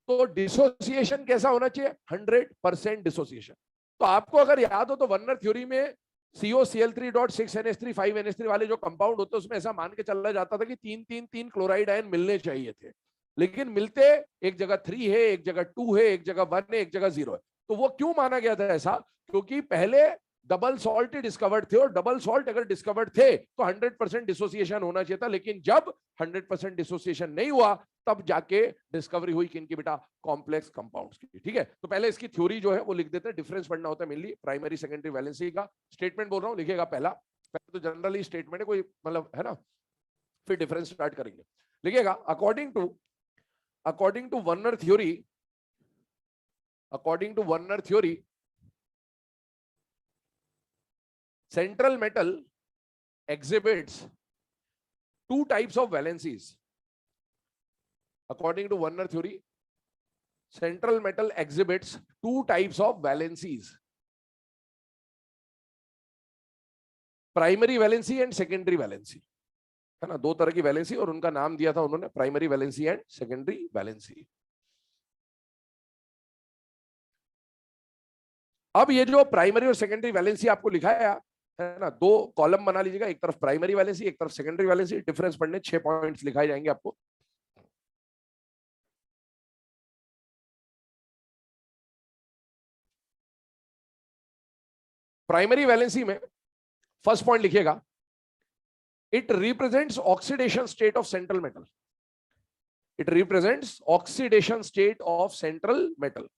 तो डिसोसिएशन कैसा होना चाहिए? 100% डिसोसिएशन। तो आपको अगर याद हो तो वर्नर थ्योरी में COCl3.6NH3 5NH3 वाले जो कंपाउंड होते हैं उसमें ऐसा मान के चला जाता था कि 3 क्लोराइड आयन मिलने चाहिए थे, लेकिन मिलते एक जगह 3 है, एक जगह 2 है, एक जगह 1 है, एक जगह 0 है। तो वो क्यों माना गया था ऐसा? क्योंकि पहले डबल सॉल्ट डिस्कवर्ड थे, और डबल सॉल्ट अगर डिस्कवर्ड थे तो 100% डिसोसिएशन होना चाहिए था, लेकिन जब 100% डिसोसिएशन नहीं हुआ तब जाके डिस्कवरी हुई किनकी बेटा? कॉम्प्लेक्स कंपाउंड्स की। ठीक है, तो पहले इसकी थ्योरी जो है वो लिख देते हैं, डिफरेंस पढ़ना होता है मेनली प्राइमरी सेकेंडरी वैलेंसी का। स्टेटमेंट बोल रहा हूं, लिखेगा पहला तो जनरली स्टेटमेंट है कोई, मतलब है ना, फिर डिफरेंस स्टार्ट करेंगे। लिखेगा according to Werner theory central metal exhibits two types of valencies. According to Werner theory, central metal exhibits two types of valencies: primary valency and secondary valency. है ना, दो तरह की वैलेंसी, और उनका नाम दिया था उन्होंने primary valency and secondary valency. अब ये जो प्राइमरी और सेकेंडरी वैलेंसी आपको लिखा है ना, दो कॉलम बना लीजिएगा, एक तरफ प्राइमरी वैलेंसी, एक तरफ सेकेंडरी वैलेंसी। डिफरेंस पढ़ने 6 पॉइंट्स लिखाए जाएंगे आपको। प्राइमरी वैलेंसी में फर्स्ट पॉइंट लिखिएगा, it represents oxidation state of central metal. It represents oxidation state of central metal.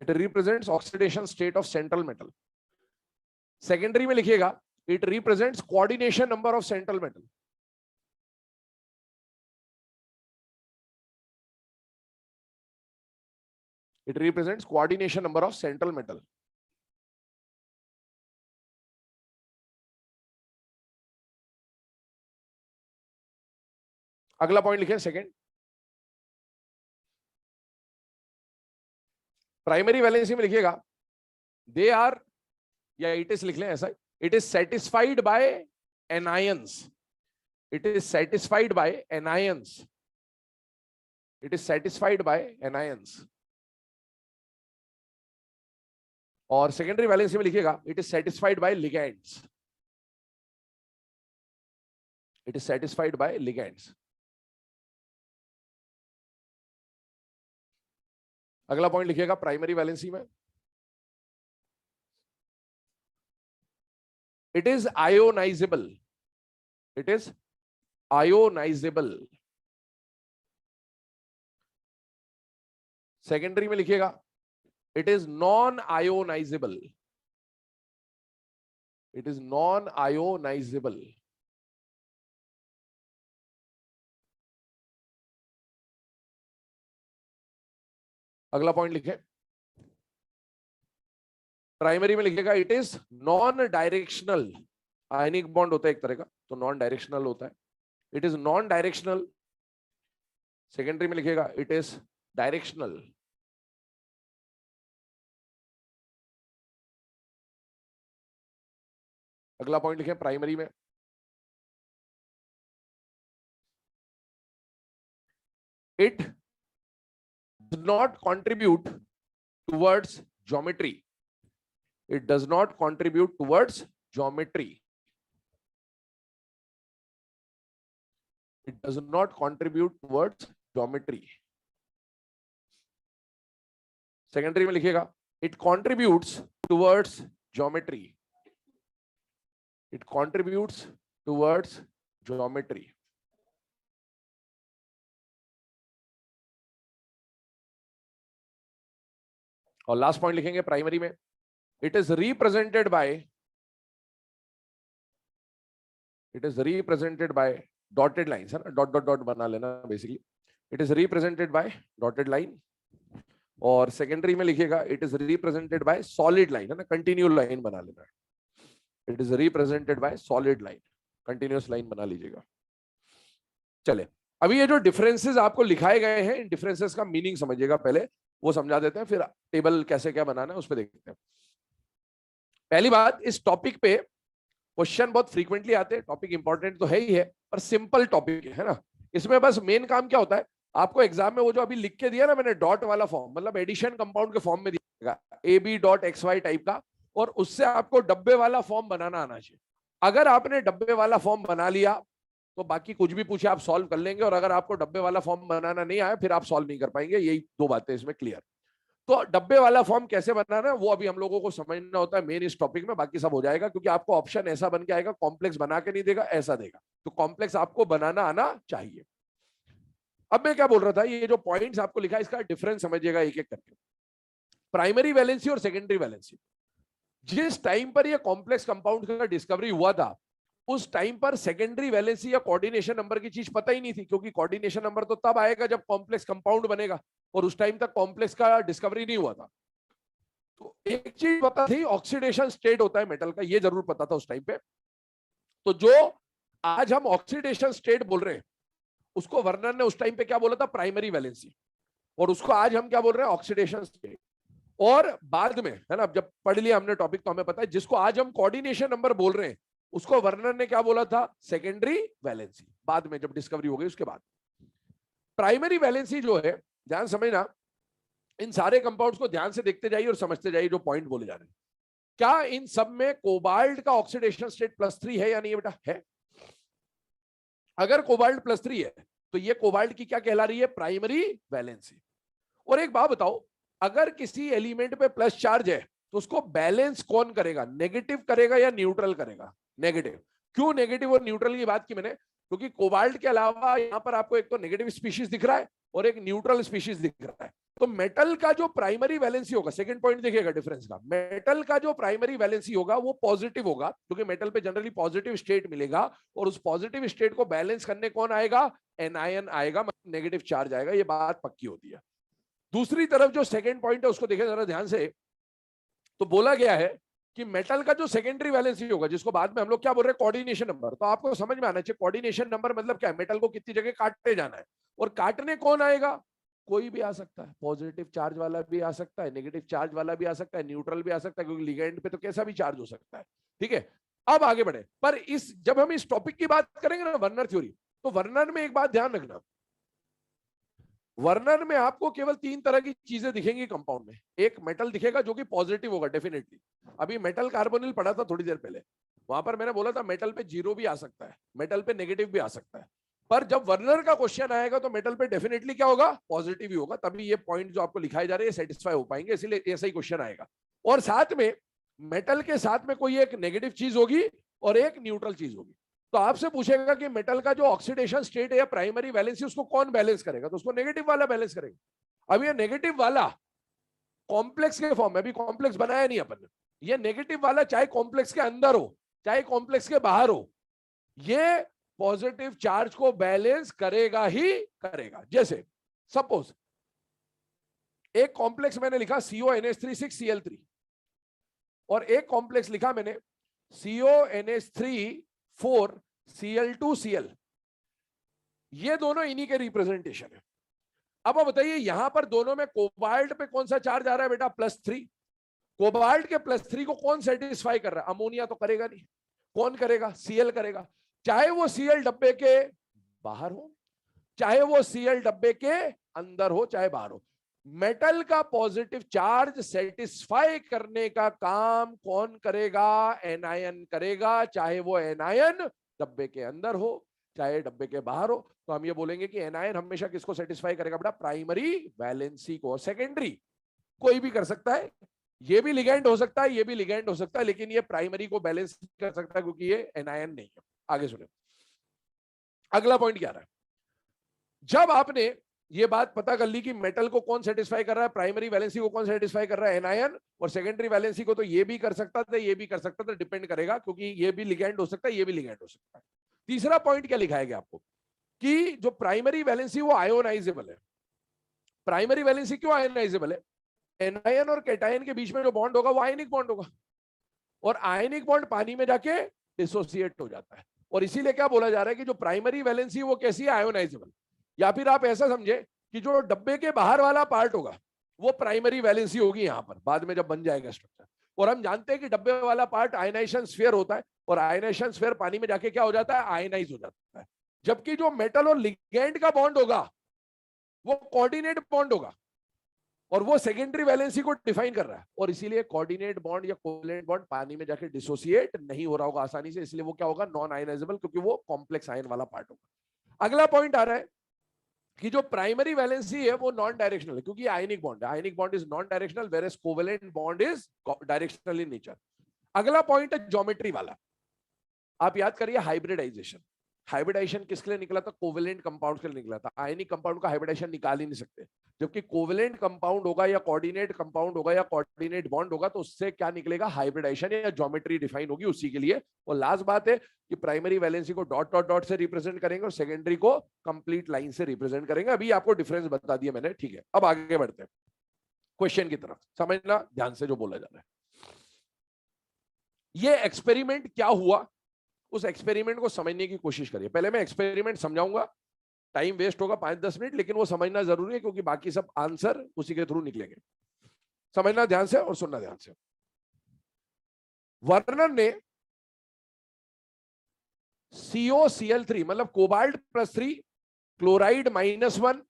It represents oxidation state of central metal. Secondary में लिखिएगा, it represents coordination number of central metal. It represents coordination number of central metal. अगला point लिखें second, primary valency में लिखिएगा, they are, या it is लिख लें ऐसा, it is satisfied by anions. It is satisfied by anions. It is satisfied by anions. और secondary valency में लिखिएगा, it is satisfied by ligands. It is satisfied by ligands. अगला point लिखिएगा primary valency में, it is ionisable. It is ionisable. Secondary में लिखिएगा, it is non ionisable. It is non ionisable. अगला point लिखे, primary में लिखेगा, it is non directional. Ionic bond होता है एक तरह का, तो नॉन डायरेक्शनल होता है। It is non directional. Secondary में लिखेगा, इट इज डायरेक्शनल। अगला पॉइंट लिखे प्राइमरी में, it does not contribute towards geometry. It does not contribute towards geometry. It does not contribute towards geometry. Secondary में लिखिएगा, it contributes towards geometry. It contributes towards geometry. और last point लिखेंगे primary में, it is represented by, it is represented by dotted lines, है ना, dot dot dot बना लेना basically. It is represented by dotted line. और secondary में लिखिएगा, it is represented by solid line, है ना, कंटिन्यूअस लाइन बना लेना। It is represented by solid line, continuous line बना लीजिएगा। चले, अभी ये जो डिफरेंसेस आपको लिखाए गए हैं, इन डिफरेंसेस का मीनिंग समझिएगा पहले, वो समझा देते हैं, फिर टेबल कैसे क्या बनाना है उस पर देखते हैं। पहली बात, इस टॉपिक पे क्वेश्चन बहुत फ्रीक्वेंटली आते हैं, टॉपिक इंपॉर्टेंट तो है ही है, पर सिंपल टॉपिक है ना। इसमें बस मेन काम क्या होता है, आपको एग्जाम में वो जो अभी लिख के दिया ना मैंने, डॉट वाला फॉर्म, मतलब एडिशन कंपाउंड के फॉर्म में दिया AB.XY टाइप का, और उससे आपको डब्बे वाला फॉर्म बनाना आना चाहिए। अगर आपने डब्बे वाला फॉर्म बना लिया तो बाकी कुछ भी पूछे आप सॉल्व कर लेंगे, और अगर आपको डब्बे वाला फॉर्म बनाना नहीं आया फिर आप सॉल्व नहीं कर पाएंगे। यही दो बातें इसमें क्लियर। तो डब्बे वाला फॉर्म कैसे बनाना है वो अभी हम लोगों को समझना होता है मेन इस टॉपिक में, बाकी सब हो जाएगा, क्योंकि आपको ऑप्शन ऐसा बन के आएगा, कॉम्प्लेक्स बना के नहीं देगा, ऐसा देगा, तो कॉम्प्लेक्स आपको बनाना आना चाहिए। अब मैं क्या बोल रहा था, ये जो पॉइंट्स आपको लिखा है इसका डिफरेंस समझिएगा एक एक करके। प्राइमरी वैलेंसी और सेकेंडरी वैलेंसी, जिस टाइम पर ये कॉम्प्लेक्स कंपाउंड का डिस्कवरी हुआ था उस टाइम पर सेकेंडरी वैलेंसी या कोऑर्डिनेशन नंबर की चीज पता ही नहीं थी, क्योंकि कोऑर्डिनेशन नंबर तो तब आएगा जब कॉम्प्लेक्स कंपाउंड बनेगा, और उस टाइम तक कॉम्प्लेक्स का डिस्कवरी नहीं हुआ था। तो एक चीज पता थी, ऑक्सीडेशन स्टेट होता है मेटल का, ये जरूर पता था उस टाइम पे। तो जो आज हम ऑक्सीडेशन स्टेट बोल रहे हैं उसको वर्नर ने उस टाइम पे क्या बोला था, प्राइमरी वैलेंसी, और उसको आज हम क्या बोल रहे हैं, ऑक्सीडेशन स्टेट। और बाद में है ना, जब पढ़ लिया हमने टॉपिक तो हमें पता है जिसको आज हम कोऑर्डिनेशन नंबर बोल रहे हैं उसको वर्नर ने क्या बोला था, सेकेंडरी वैलेंसी, बाद में जब डिस्कवरी हो गई उसके बाद। प्राइमरी वैलेंसी जो है, ध्यान समझना, इन सारे कंपाउंड्स को ध्यान से देखते जाइए और समझते जाइए जो पॉइंट बोले जा रहे हैं। क्या इन सब में कोबाल्ट का ऑक्सीडेशन स्टेट +3 है या नहीं है बेटा, है? अगर कोबाल्ट +3 है तो ये कोबाल्ट की क्या कहला रही है, प्राइमरी वैलेंसी। और एक बात बताओ, अगर किसी एलिमेंट पे प्लस चार्ज है तो उसको बैलेंस कौन करेगा, नेगेटिव करेगा या न्यूट्रल करेगा? नेगेटिव। क्यों नेगेटिव और न्यूट्रल की बात की मैंने, क्योंकि कोबाल्ट के अलावा यहां पर आपको एक तो नेगेटिव स्पीशीज दिख रहा है और एक न्यूट्रल स्पीशीज दिख रहा है। तो मेटल का जो प्राइमरी वैलेंसी होगा, सेकंड पॉइंट देखिएगा डिफरेंस का, मेटल का जो प्राइमरी वैलेंसी होगा वो पॉजिटिव होगा, क्योंकि मेटल पे जनरली पॉजिटिव स्टेट मिलेगा, और उस पॉजिटिव स्टेट को बैलेंस करने कौन आएगा, एनायन आएगा, मतलब नेगेटिव चार्ज आएगा, ये बात पक्की होती है। दूसरी तरफ जो सेकंड पॉइंट है उसको देखें जरा ध्यान से, तो बोला गया है कि मेटल का जो सेकेंडरी वैलेंसी होगा, जिसको बाद में हम लोग क्या बोल रहे हैं, कोऑर्डिनेशन नंबर, तो आपको समझ में आना चाहिए कोऑर्डिनेशन नंबर मतलब क्या है, मेटल को कितनी जगह काटते जाना है, और काटने कौन आएगा, कोई भी आ सकता है, पॉजिटिव चार्ज वाला भी आ सकता है, नेगेटिव चार्ज वाला भी आ सकता है, न्यूट्रल भी आ सकता है, क्योंकि लिगेंड पे तो कैसा भी चार्ज हो सकता है। ठीक है, अब आगे बढ़े, पर इस जब हम इस टॉपिक की बात करेंगे ना, वर्नर थ्योरी, तो वर्नर में एक बात ध्यान रखना, वर्नर में आपको केवल 3 तरह की चीजें दिखेंगी कंपाउंड में। एक मेटल दिखेगा जो कि पॉजिटिव होगा डेफिनेटली, अभी मेटल कार्बोनिल पढ़ा था थोड़ी देर पहले, वहां पर मैंने बोला था मेटल पे 0 भी आ सकता है, मेटल पे नेगेटिव भी आ सकता है, पर जब वर्नर का क्वेश्चन आएगा तो मेटल पे डेफिनेटली क्या होगा, पॉजिटिव ही होगा, तभी ये पॉइंट जो आपको लिखाए जा रहे हैं सेटिस्फाई हो पाएंगे, इसलिए ऐसा ही क्वेश्चन आएगा। और साथ में मेटल के साथ में कोई एक नेगेटिव चीज होगी और एक न्यूट्रल चीज होगी। तो आपसे पूछेगा कि मेटल का जो ऑक्सीडेशन स्टेट है या प्राइमरी वैलेंसी उसको कौन बैलेंस करेगा, तो उसको नेगेटिव वाला बैलेंस करेगा। अब ये नेगेटिव वाला कॉम्प्लेक्स के फॉर्म में, अभी कॉम्प्लेक्स बनाया नहीं अपन ने, ये नेगेटिव वाला चाहे कॉम्प्लेक्स के अंदर हो चाहे कॉम्प्लेक्स के बाहर हो, ये पॉजिटिव चार्ज को बैलेंस करेगा ही करेगा। जैसे सपोज एक कॉम्प्लेक्स मैंने लिखा CONH3 6Cl3 और एक कॉम्प्लेक्स लिखा मैंने CONH3 4Cl2Cl, ये दोनों इन्हीं के रिप्रेजेंटेशन है। अब बताइए यहां पर दोनों में कोबाल्ट पे कौन सा चार्ज आ रहा है बेटा, +3। कोबाल्ट के +3 को कौन सेटिस्फाई कर रहा है, अमोनिया तो करेगा नहीं, कौन करेगा, Cl करेगा, चाहे वो Cl डब्बे के बाहर हो चाहे वो Cl डब्बे के अंदर हो चाहे बाहर हो। मेटल का पॉजिटिव चार्ज सेटिस्फाई करने का काम कौन करेगा, एनायन करेगा, चाहे वो एनायन डब्बे के अंदर हो चाहे डब्बे के बाहर हो। तो हम ये बोलेंगे कि एनायन हमेशा किसको सेटिस्फाई करेगा बेटा, प्राइमरी वैलेंसी को। सेकेंडरी कोई भी कर सकता है, ये भी लिगेंड हो सकता है ये भी लिगेंड हो सकता है, लेकिन ये प्राइमरी को बैलेंस कर सकता है क्योंकि ये एनायन नहीं है। आगे सुने, अगला पॉइंट क्या रहा है, जब आपने ये बात पता कर ली कि मेटल को कौन सेटिस्फाई कर रहा है, प्राइमरी वैलेंसी को कौन सेटिस्फाई कर रहा है, एनायन, और सेकेंडरी वैलेंसी को तो ये भी कर सकता था ये भी कर सकता था, डिपेंड करेगा, क्योंकि ये भी लिगेंड हो सकता है ये भी लिगेंड हो सकता है। तीसरा पॉइंट क्या लिखा है आपको, कि जो प्राइमरी वैलेंसी वो आयोनाइजेबल है। प्राइमरी वैलेंसी क्यों आयोनाइजेबल है, एनायन और कैटायन के बीच में जो बॉन्ड होगा वो आयनिक बॉन्ड होगा, और आयनिक बॉन्ड पानी में जाके डिसोसिएट हो जाता है, और इसीलिए क्या बोला जा रहा है कि जो प्राइमरी वैलेंसी वो कैसी है, आयोनाइजेबल। या फिर आप ऐसा समझे कि जो डब्बे के बाहर वाला पार्ट होगा वो प्राइमरी वैलेंसी होगी यहां पर, बाद में जब बन जाएगा स्ट्रक्चर। और हम जानते हैं कि डब्बे वाला पार्ट आयनाइजेशन स्फीयर होता है, और आयनाइजेशन स्फीयर पानी में जाके क्या हो जाता है, आयनाइज हो जाता है। जबकि जो मेटल और लिगेंड का बॉन्ड होगा वो कोऑर्डिनेट बॉन्ड होगा, और वो सेकेंडरी वैलेंसी को डिफाइन कर रहा है, और इसीलिए कोऑर्डिनेट बॉन्ड या कोवेलेंट बॉन्ड पानी में जाके डिसोसिएट नहीं हो रहा होगा आसानी से, इसलिए वो क्या होगा, नॉन आयनाइजेबल, क्योंकि वो कॉम्प्लेक्स आयन वाला पार्ट होगा। अगला पॉइंट आ रहा है कि जो प्राइमरी वैलेंसी है वो नॉन डायरेक्शनल है, क्योंकि आयनिक बॉन्ड है, ionic bond is non directional whereas covalent bond is directional in nature. अगला पॉइंट है ज्योमेट्री वाला। आप याद करिए हाइब्रिडाइजेशन, हाइब्रिडाइजेशन किसके लिए निकला था, कोवेलेंट कंपाउंड के लिए निकला था। आयनिक कंपाउंड का हाइब्रिडाइजेशन निकाल ही नहीं सकते, जबकि कोवेलेंट कंपाउंड होगा या कोऑर्डिनेट कंपाउंड होगा या कोऑर्डिनेट बॉन्ड होगा तो उससे क्या निकलेगा, हाइब्रिडाइजेशन या ज्योमेट्री डिफाइन होगी उसी के लिए। और लास्ट बात है कि primary valency co dot dot dot से रिप्रेजेंट करेंगे और सेकेंडरी को कंप्लीट लाइन से रिप्रेजेंट करेंगे। अभी आपको डिफरेंस बता दिया मैंने, ठीक है। अब आगे बढ़ते हैं क्वेश्चन की तरफ, समझना ध्यान से जो बोला जा रहा है। ये एक्सपेरिमेंट क्या हुआ, उस एक्सपेरिमेंट को समझने की कोशिश करिए। पहले मैं एक्सपेरिमेंट समझाऊंगा, टाइम वेस्ट होगा 5-10 मिनट, लेकिन वो समझना जरूरी है क्योंकि बाकी सब आंसर उसी के थ्रू निकलेंगे। समझना ध्यान से और सुनना ध्यान से। वर्नर ने COCl3 मतलब कोबाल्ट +3, क्लोराइड -1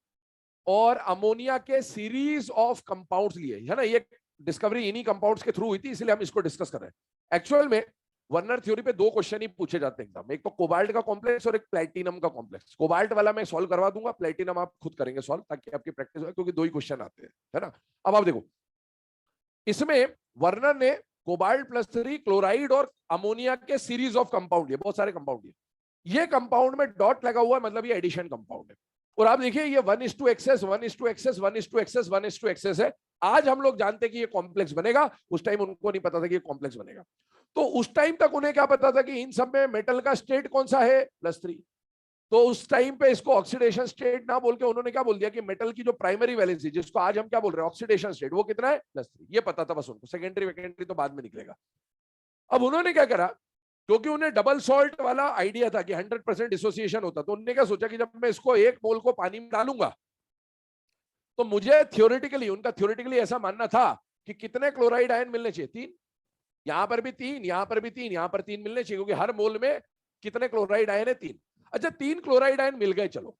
और अमोनिया के सीरीज ऑफ कंपाउंड्स लिए, है ना। ये डिस्कवरी इन्हीं कंपाउंड्स के थ्रू हुई थी, इसलिए हम इसको डिस्कस कर रहे हैं। एक्चुअल में वर्नर थ्योरी पे 2 क्वेश्चन ही पूछे जाते हैं एग्जाम में, एक तो कोबाल्ट का कॉम्प्लेक्स और एक प्लेटिनम का कॉम्प्लेक्स। कोबाल्ट वाला मैं सॉल्व करवा दूंगा, प्लेटिनम आप खुद करेंगे सॉल्व, ताकि आपकी प्रैक्टिस हो, क्योंकि 2 ही क्वेश्चन आते हैं, है ना। अब आप देखो, इसमें वर्नर ने कोबाल्ट +3, क्लोराइड और अमोनिया के सीरीज ऑफ कंपाउंड लिए, बहुत सारे कंपाउंड लिए। ये कंपाउंड में डॉट लगा हुआ है, मतलब ये एडिशन कंपाउंड है। और आप देखिए ये 1:XS 1:XS 1:XS 1:XS है। आज हम लोग जानते हैं कि ये कॉम्प्लेक्स बनेगा, उस टाइम उनको नहीं पता था कि ये कॉम्प्लेक्स बनेगा। तो उस टाइम तक उन्हें क्या पता था कि इन सब में मेटल का स्टेट कौन सा है, +3। तो उस टाइम पे इसको ऑक्सीडेशन स्टेट ना बोल के उन्होंने क्या बोल दिया कि मेटल की जो प्राइमरी वैलेंसी, जिसको आज हम क्या बोल रहे हैं ऑक्सीडेशन स्टेट, वो कितना है, +3। ये पता था बस उनको, सेकेंडरी वेकेंडरी तो बाद में निकलेगा। अब उन्होंने क्या करा, क्योंकि उन्हें डबल सॉल्ट वाला आइडिया था कि 100% डिसोसिएशन होता, तो उन्होंने क्या सोचा कि जब मैं इसको 1 मोल को पानी में डालूंगा तो मुझे थ्योरेटिकली, उनका थ्योरेटिकली ऐसा मानना था कि कितने क्लोराइड आयन मिलने चाहिए, 3, यहां पर भी 3, यहां पर भी 3, यहां पर 3 मिलने चाहिए, क्योंकि हर मोल में कितने क्लोराइड आयन है, 3। अच्छा 3 क्लोराइड आयन मिल गए, चलो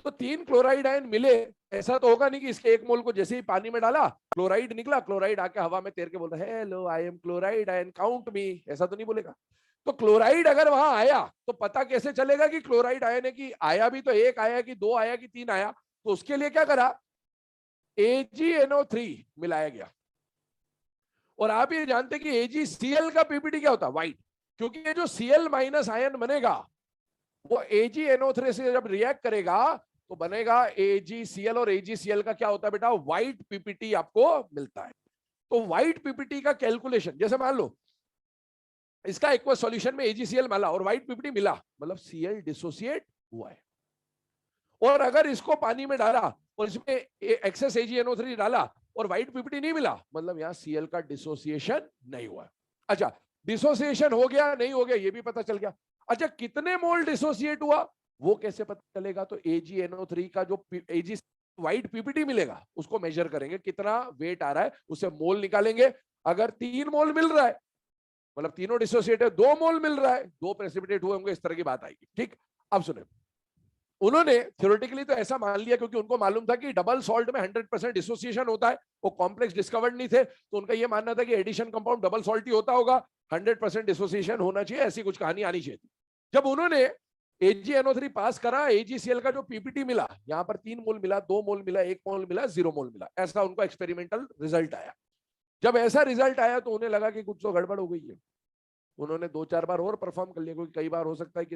तो 3 क्लोराइड आयन मिले, ऐसा तो होगा नहीं कि इसके 1 मोल को जैसे ही पानी में डाला क्लोराइड निकला, क्लोराइड आके हवा में तैर के बोलता है hello I am chloride ion count me, ऐसा तो नहीं बोलेगा। तो क्लोराइड अगर वहां आया तो पता कैसे चलेगा कि क्लोराइड आयन है, कि आया भी तो 1 आया कि 2 आया कि 3 आया। तो उसके लिए क्या करा, AgNO3 मिलाया गया। और आप ये जानते हैं कि AgCl का पीपीटी क्या होता है, व्हाइट, क्योंकि ये जो Cl- आयन बनेगा वो AgNO3 से जब रिएक्ट करेगा तो बनेगा AgCl, और AgCl का क्या होता है बेटा, व्हाइट पीपीटी आपको मिलता है। तो व्हाइट पीपीटी का कैलकुलेशन, जैसे मान लो इसका एक्वा सॉल्यूशन में AgCl मिला और व्हाइट पीपीटी मिला, मतलब Cl डिसोसिएट हुआ है। और अगर इसको पानी में डाला और इसमें एक्सेस AgNO3 डाला और व्हाइट पीपीटी नहीं मिला, मतलब यहाँ Cl का डिसोसिएशन नहीं हुआ। अच्छा डिसोसिएशन हो गया नहीं हो गया ये भी पता चल गया। अच्छा कितने मोल डिसोसिएट हुआ वो कैसे पता चलेगा, तो AgNO3 का जो Ag व्हाइट पीपीटी मिलेगा उसको मेजर करेंगे, कितना वेट आ रहा है उससे मोल निकालेंगे। अगर 3 मोल मिल रहा है मतलब तीनों डिसोसिएट है, 2 मोल मिल रहा है, 2 प्रेसिपिटेट हुए होंगे, इस तरह की बात आएगी। ठीक, अब सुने, उन्होंने थ्योरेटिकली तो ऐसा मान लिया क्योंकि उनको मालूम था कि डबल सॉल्ट में 100% डिसोसिएशन होता है, वो कॉम्प्लेक्स डिस्कवर्ड नहीं थे, तो उनका ये मानना था कि एडिशन कंपाउंड डबल सॉल्ट ही होता होगा, 100% डिसोसिएशन होना चाहिए, ऐसी कुछ कहानी आनी चाहिए थी। जब उन्होंने AgNO3 पास करा, AgCl का जो पीपीटी मिला, यहां पर 3 मोल मिला, 2 मोल मिला, 1 मोल मिला, 0 मोल मिला, ऐसा उनका एक्सपेरिमेंटल रिजल्ट आया। जब ऐसा रिजल्ट आया तो उन्हें लगा कि कुछ तो गड़बड़ हो गई है। उन्होंने 2-4 बार और परफॉर्म कर लिया, क्योंकि कई बार हो सकता है कि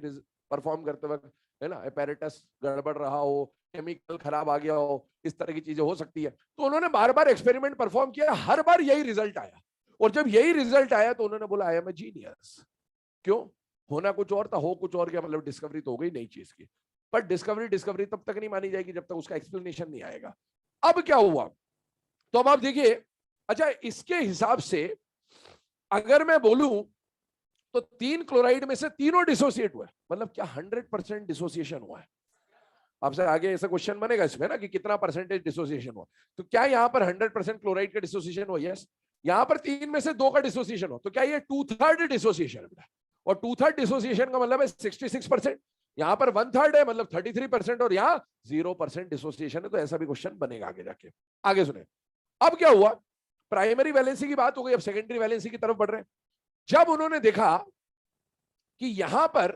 परफॉर्म करते वक्त, है ना, अपैरेटस गड़बड़ रहा हो, केमिकल खराब आ गया हो, इस तरह की चीजें हो सकती है। तो उन्होंने बार बार एक्सपेरिमेंट परफॉर्म किया, हर बार यही रिजल्ट आया। और जब यही रिजल्ट आया तो उन्होंने बोला आई एम ए जीनियस। क्यों, होना कुछ और था, हो कुछ और गया, मतलब डिस्कवरी तो हो गई नई चीज की, पर डिस्कवरी तब तक नहीं मानी जाएगी जब तक उसका एक्सप्लेनेशन नहीं आएगा। अब क्या हुआ, तो अब आप देखिए, अच्छा इसके हिसाब से अगर मैं बोलूं तो 3 क्लोराइड में से तीनों डिसोसिएट हुए, मतलब क्या 100% डिसोसिएशन हुआ है। आपसे आगे ऐसा क्वेश्चन बनेगा इसमें ना कि कितना परसेंटेज डिसोसिएशन हुआ, तो क्या यहां पर 100% क्लोराइड का डिसोसिएशन हुआ, यस। यहां पर 3 में से 2 का डिसोसिएशन हो, तो क्या ये 2/3 डिसोसिएशन है, और 2/3 डिसोसिएशन का मतलब है 66%। यहाँ पर 1/3 है मतलब 33% और यहाँ 0% डिसोसिएशन है, तो ऐसा भी क्वेश्चन बनेगा आगे जाके। आगे सुने, अब क्या हुआ, प्राइमरी वैलेंसी की बात हो गई, अब सेकेंडरी वैलेंसी की तरफ बढ़ रहे हैं। जब उन्होंने देखा कि यहां पर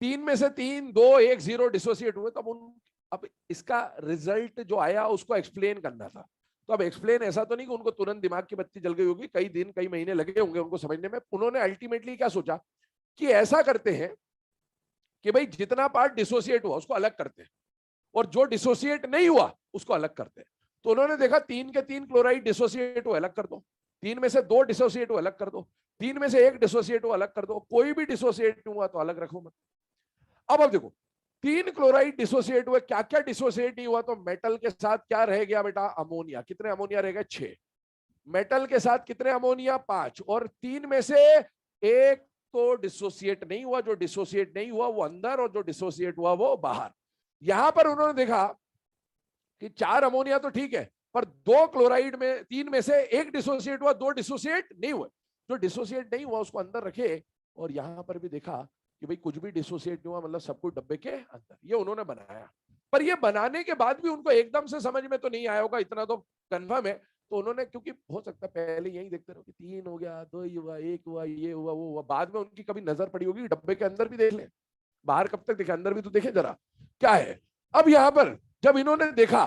3 में से 3, 2, 1, 0 डिसोसिएट हुए, तब अब इसका रिजल्ट जो आया उसको एक्सप्लेन करना था। तो अब एक्सप्लेन ऐसा तो नहीं कि उनको तुरंत दिमाग की बत्ती जल गई होगी, कई दिन कई महीने लगे होंगे उनको समझने में। उन्होंने अल्टीमेटली क्या सोचा कि ऐसा करते हैं कि भाई जितना पार्ट डिसोसिएट हुआ उसको अलग करते हैं और जो डिसोसिएट नहीं हुआ उसको अलग करते हैं। तो उन्होंने देखा 3 के 3 क्लोराइड डिसोसिएट हुआ, अलग कर दो। 3 में से 2 डिसोसिएट हुआ, अलग कर दो। 3 में से 1 डिसोसिएट हुआ, अलग कर दो। कोई भी डिसोसिएट नहीं हुआ तो अलग रखो मत। अब देखो 3 क्लोराइड डिसोसिएट हुए, क्या क्या डिसोसिएट नहीं हुआ, तो मेटल के साथ क्या रह गया बेटा, अमोनिया। कितने अमोनिया रह गए, 6। मेटल के साथ कितने अमोनिया, 5। और 3 में से 1 तो डिसोसिएट नहीं हुआ, जो डिसोसिएट नहीं हुआ वो अंदर और जो डिसोसिएट हुआ वो बाहर। यहां पर उन्होंने देखा कि 4 अमोनिया तो ठीक है, पर 2 क्लोराइड में 3 में से 1 डिसोसिएट हुआ, 2 डिसोसिएट नहीं हुए। जो डिसोसिएट नहीं हुआ उसको अंदर रखे, और यहां पर भी देखा कि भाई कुछ भी डिसोसिएट नहीं हुआ, मतलब सब कुछ डब्बे के अंदर। ये उन्होंने बनाया, पर ये बनाने के बाद भी उनको एकदम से समझ में तो नहीं आया होगा, इतना तो कंफर्म है। तो उन्होंने, क्योंकि हो सकता है पहले यही देखते रहो कि 3 हो गया, 2 ही हुआ, 1 हुआ, ये हुआ, वो हुआ, बाद में उनकी कभी नजर पड़ी होगी डब्बे के अंदर भी देख ले, बाहर कब तक देखे, अंदर भी तो देखे जरा क्या है। अब यहां पर जब इन्होंने देखा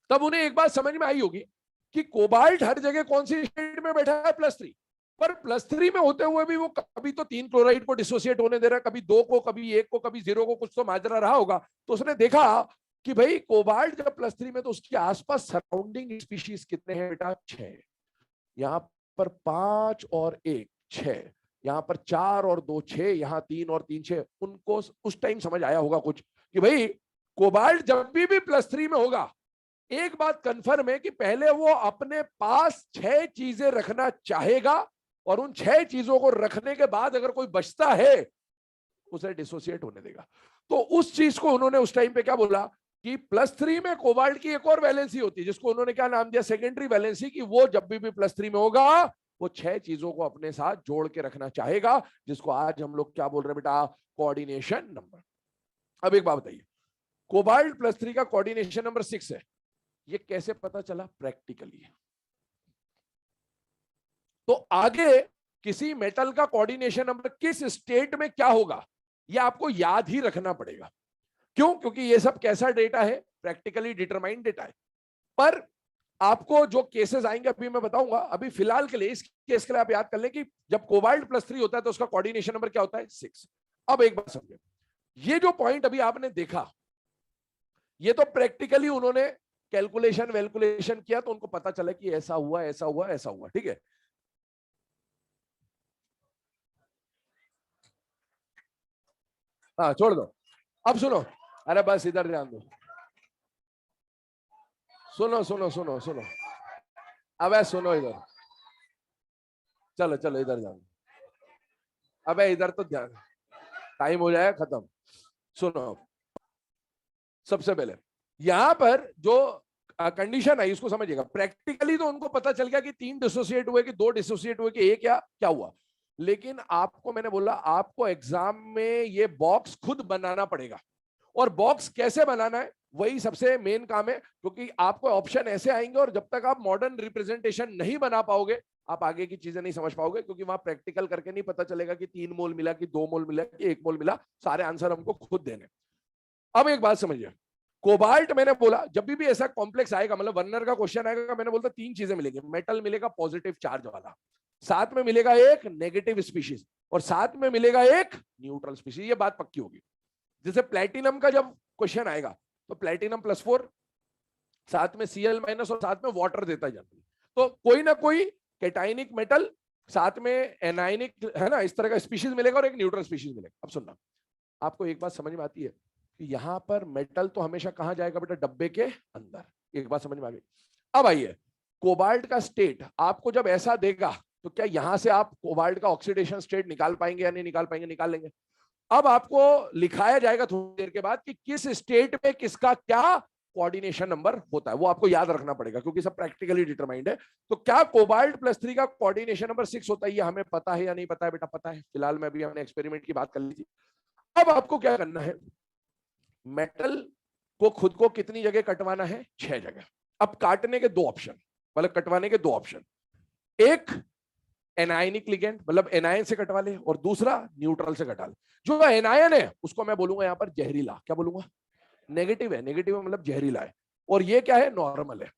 तब उन्हें एक बात समझ में आई होगी कि कोबाल्ट हर जगह कौन सी स्टेट में बैठा है, +3। पर +3 में होते हुए भी वो कभी तो 3 क्लोराइड को डिसोसिएट होने दे रहा है, कभी 2 को, कभी 1 को, कभी 0 को, कुछ तो माजरा रहा होगा। तो उसने देखा कि भाई कोबाल्ट जब +3 में, तो उसके आसपास सराउंडिंग स्पीशीज कितने हैं बेटा, 6। यहाँ पर 5 और 1 6, यहाँ पर 4 और 2 6, यहाँ 3 और 3 6। उनको उस टाइम समझ आया होगा कुछ कि भाई कोबाल्ट जब भी +3 में होगा, एक बात कंफर्म है कि पहले वो अपने पास 6 चीजें रखना चाहेगा, और उन 6 चीजों को रखने के बाद अगर कोई बचता है उसे डिसोसिएट होने देगा। तो उस चीज को उन्होंने उस टाइम पे क्या बोला कि +3 में कोबाल्ट की एक और वैलेंसी होती है, जिसको उन्होंने क्या नाम दिया, सेकेंडरी वैलेंसी, कि वो जब भी +3 में होगा वो 6 चीजों को अपने साथ जोड़ के रखना चाहेगा, जिसको आज हम लोग क्या बोल रहे हैं बेटा, कोऑर्डिनेशन नंबर। अब एक बात बताइए, कोबाल्ट +3 का कोऑर्डिनेशन नंबर 6 है, ये कैसे पता चला, प्रैक्टिकली। तो आगे किसी मेटल का कोऑर्डिनेशन नंबर किस स्टेट में क्या होगा, ये आपको याद ही रखना पड़ेगा। क्यों, क्योंकि ये सब कैसा डेटा है, प्रैक्टिकली डिटरमाइंड डेटा है। पर आपको जो केसेस आएंगे अभी मैं बताऊंगा। अभी फिलहाल के लिए इस केस के लिए आप याद कर लें कि जब कोबाल्ट +3 होता है तो उसका कोऑर्डिनेशन नंबर क्या होता है, 6। अब एक बात समझे, ये जो पॉइंट अभी आपने देखा, ये तो प्रैक्टिकली उन्होंने कैलकुलेशन वैल्कुलेशन किया, तो उनको पता चला कि ऐसा हुआ, ऐसा हुआ, ऐसा हुआ, ठीक है। हाँ छोड़ दो, अब सुनो, अरे बस इधर ध्यान दो, सुनो सुनो सुनो सुनो, अबे सुनो इधर, चलो चलो इधर ध्यान, अबे इधर तो ध्यान, टाइम हो जाएगा खत्म। सुनो, सबसे पहले यहां पर जो कंडीशन है उसको समझिएगा। प्रैक्टिकली तो उनको पता चल गया कि 3 डिसोसिएट हुए कि 2 डिसोसिएट हुए कि 1 क्या क्या हुआ, लेकिन आपको मैंने बोला आपको एग्जाम में ये बॉक्स खुद बनाना पड़ेगा। और बॉक्स कैसे बनाना है वही सबसे मेन काम है, क्योंकि आपको ऑप्शन ऐसे आएंगे और जब तक आप मॉडर्न रिप्रेजेंटेशन नहीं बना पाओगे आप आगे की चीजें नहीं समझ पाओगे, क्योंकि वहां प्रैक्टिकल करके नहीं पता चलेगा कि 3 मोल मिला कि 2 मोल मिला कि 1 मोल मिला, सारे आंसर हमको खुद देने। अब एक बात समझिए, कोबाल्ट मैंने बोला जब भी ऐसा कॉम्प्लेक्स आएगा, मतलब वर्नर का क्वेश्चन आएगा, मैंने बोलता 3 चीजें मिलेंगी। मेटल मिलेगा पॉजिटिव चार्ज वाला, साथ में मिलेगा एक नेगेटिव स्पीशीज, और साथ में मिलेगा एक न्यूट्रल स्पीशीज। ये बात पक्की होगी। जैसे प्लेटिनम का जब क्वेश्चन आएगा तो प्लेटिनम +4, साथ में Cl- और साथ में वाटर देता है जनरली, तो कोई ना कोई कैटाइनिक मेटल साथ में एनाइनिक, है ना, इस तरह का स्पीशीज मिलेगा और एक न्यूट्रल स्पीशीज मिलेगा। अब सुनना, आपको एक बात समझ में आती है कि यहां पर मेटल तो हमेशा कहां जाएगा बेटा, डब्बे के अंदर। एक बात समझ में आ गई। अब आइए, कोबाल्ट का स्टेट आपको जब ऐसा देगा तो क्या यहां से आप कोबाल्ट का ऑक्सीडेशन स्टेट निकाल पाएंगे या नहीं निकाल पाएंगे, निकाल लेंगे। अब आपको लिखाया जाएगा थोड़ी देर के बाद कि किस स्टेट में किसका क्या कोऑर्डिनेशन नंबर होता है, वो आपको याद रखना पड़ेगा क्योंकि सब प्रैक्टिकली डिटरमाइंड है। तो क्या कोबाल्ट +3 का कोऑर्डिनेशन नंबर 6 होता है, ये हमें पता है या नहीं पता है बेटा, पता है। फिलहाल में अभी हमने एक्सपेरिमेंट की बात कर ली थी। अब आपको क्या करना है, मेटल को खुद को कितनी जगह कटवाना है, 6 जगह। अब काटने के दो ऑप्शन, मतलब कटवाने के दो ऑप्शन, एक एनायनिक लिगेंड मतलब एनायन से कटवा ले, और दूसरा न्यूट्रल से कटवा ले। जो एनायन है उसको मैं बोलूंगा यहां पर जहरीला, क्या बोलूंगा, नेगेटिव है, नेगेटिव है मतलब जहरीला है, और ये क्या है, नॉर्मल है।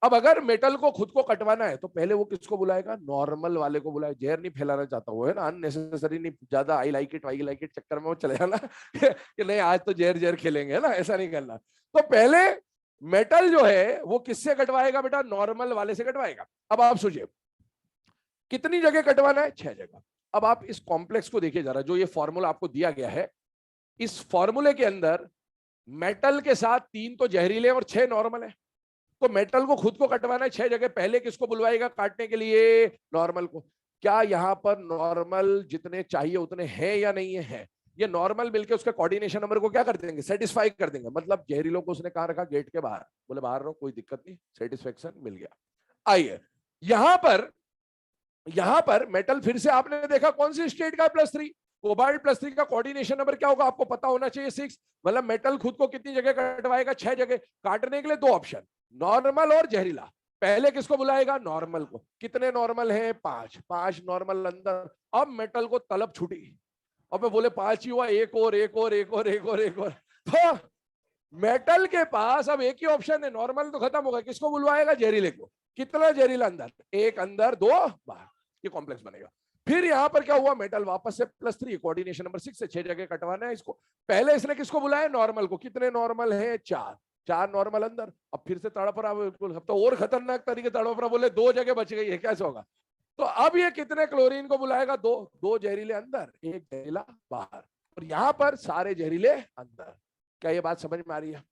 अब अगर मेटल को खुद को कटवाना है तो पहले वो किसको बुलाएगा, नॉर्मल वाले को बुलाए। जहर नहीं फैलाना चाहता वो, है ना, अननेसेसरी नहीं, ज्यादा आई लाइक इट चक्कर में वो चले जाना कि नहीं आज तो जहर जहर खेलेंगे, है ना, ऐसा नहीं करना। तो पहले मेटल जो है वो किससे कटवाएगा बेटा, नॉर्मल वाले से कटवाएगा। अब आप सोचिए कितनी जगह कटवाना है, 6 जगह। अब आप इस कॉम्प्लेक्स को देखिए जरा, जो ये फॉर्मूला आपको दिया गया है, इस फॉर्मूले के अंदर मेटल के साथ 3 तो जहरीले और 6 नॉर्मल है। तो मेटल को खुद को कटवाना है 6 जगह, पहले किसको बुलवाएगा काटने के लिए, नॉर्मल को। क्या यहां पर नॉर्मल जितने चाहिए उतने हैं या नहीं है? ये नॉर्मल मिलके उसके कोऑर्डिनेशन नंबर को क्या कर देंगे, सेटिस्फाई कर देंगे। मतलब जहरीलों को उसने कहा रखा गेट के बाहर, बोले बाहर रहो कोई दिक्कत नहीं, सेटिस्फेक्शन मिल गया। आइए यहां पर मेटल फिर से आपने देखा कौन सी स्टेट का +3, कोबाल्ट +3 का कोऑर्डिनेशन नंबर क्या होगा आपको पता होना चाहिए, 6। मतलब मेटल खुद को कितनी जगह कटवाएगा, 6 जगह। काटने के लिए दो ऑप्शन, नॉर्मल और जहरीला। पहले किसको बुलाएगा, नॉर्मल को। कितने नॉर्मल हैं, 5 नॉर्मल अंदर। अब मेटल को तलब छूटी, अब बोले 5 ही हुआ, एक और एक और एक और एक और एक और। तो मेटल के पास अब एक ही ऑप्शन है, नॉर्मल तो खत्म होगा, किसको बुलवाएगा, जहरीले को। कितना जहरीला अंदर, एक अंदर दो बाहर, ये कॉम्प्लेक्स बनेगा। फिर यहां पर क्या हुआ, मेटल वापस से +3, कोऑर्डिनेशन नंबर 6 से 6 जगह कटवाना है इसको। पहले इसने किसको बुलाया, नॉर्मल को। कितने नॉर्मल है, 4 नॉर्मल अंदर। अब फिर से तड़प रहा, बिल्कुल अब तो और खतरनाक तरीके तड़प रहा, बोले 2 जगह बच गई है, कैसे होगा। तो अब ये कितने क्लोरीन को बुलाएगा, 2 जहरीले अंदर, एक जहरीला बाहर, और यहां पर सारे जहरीले अंदर। क्या ये बात समझ में आ रही है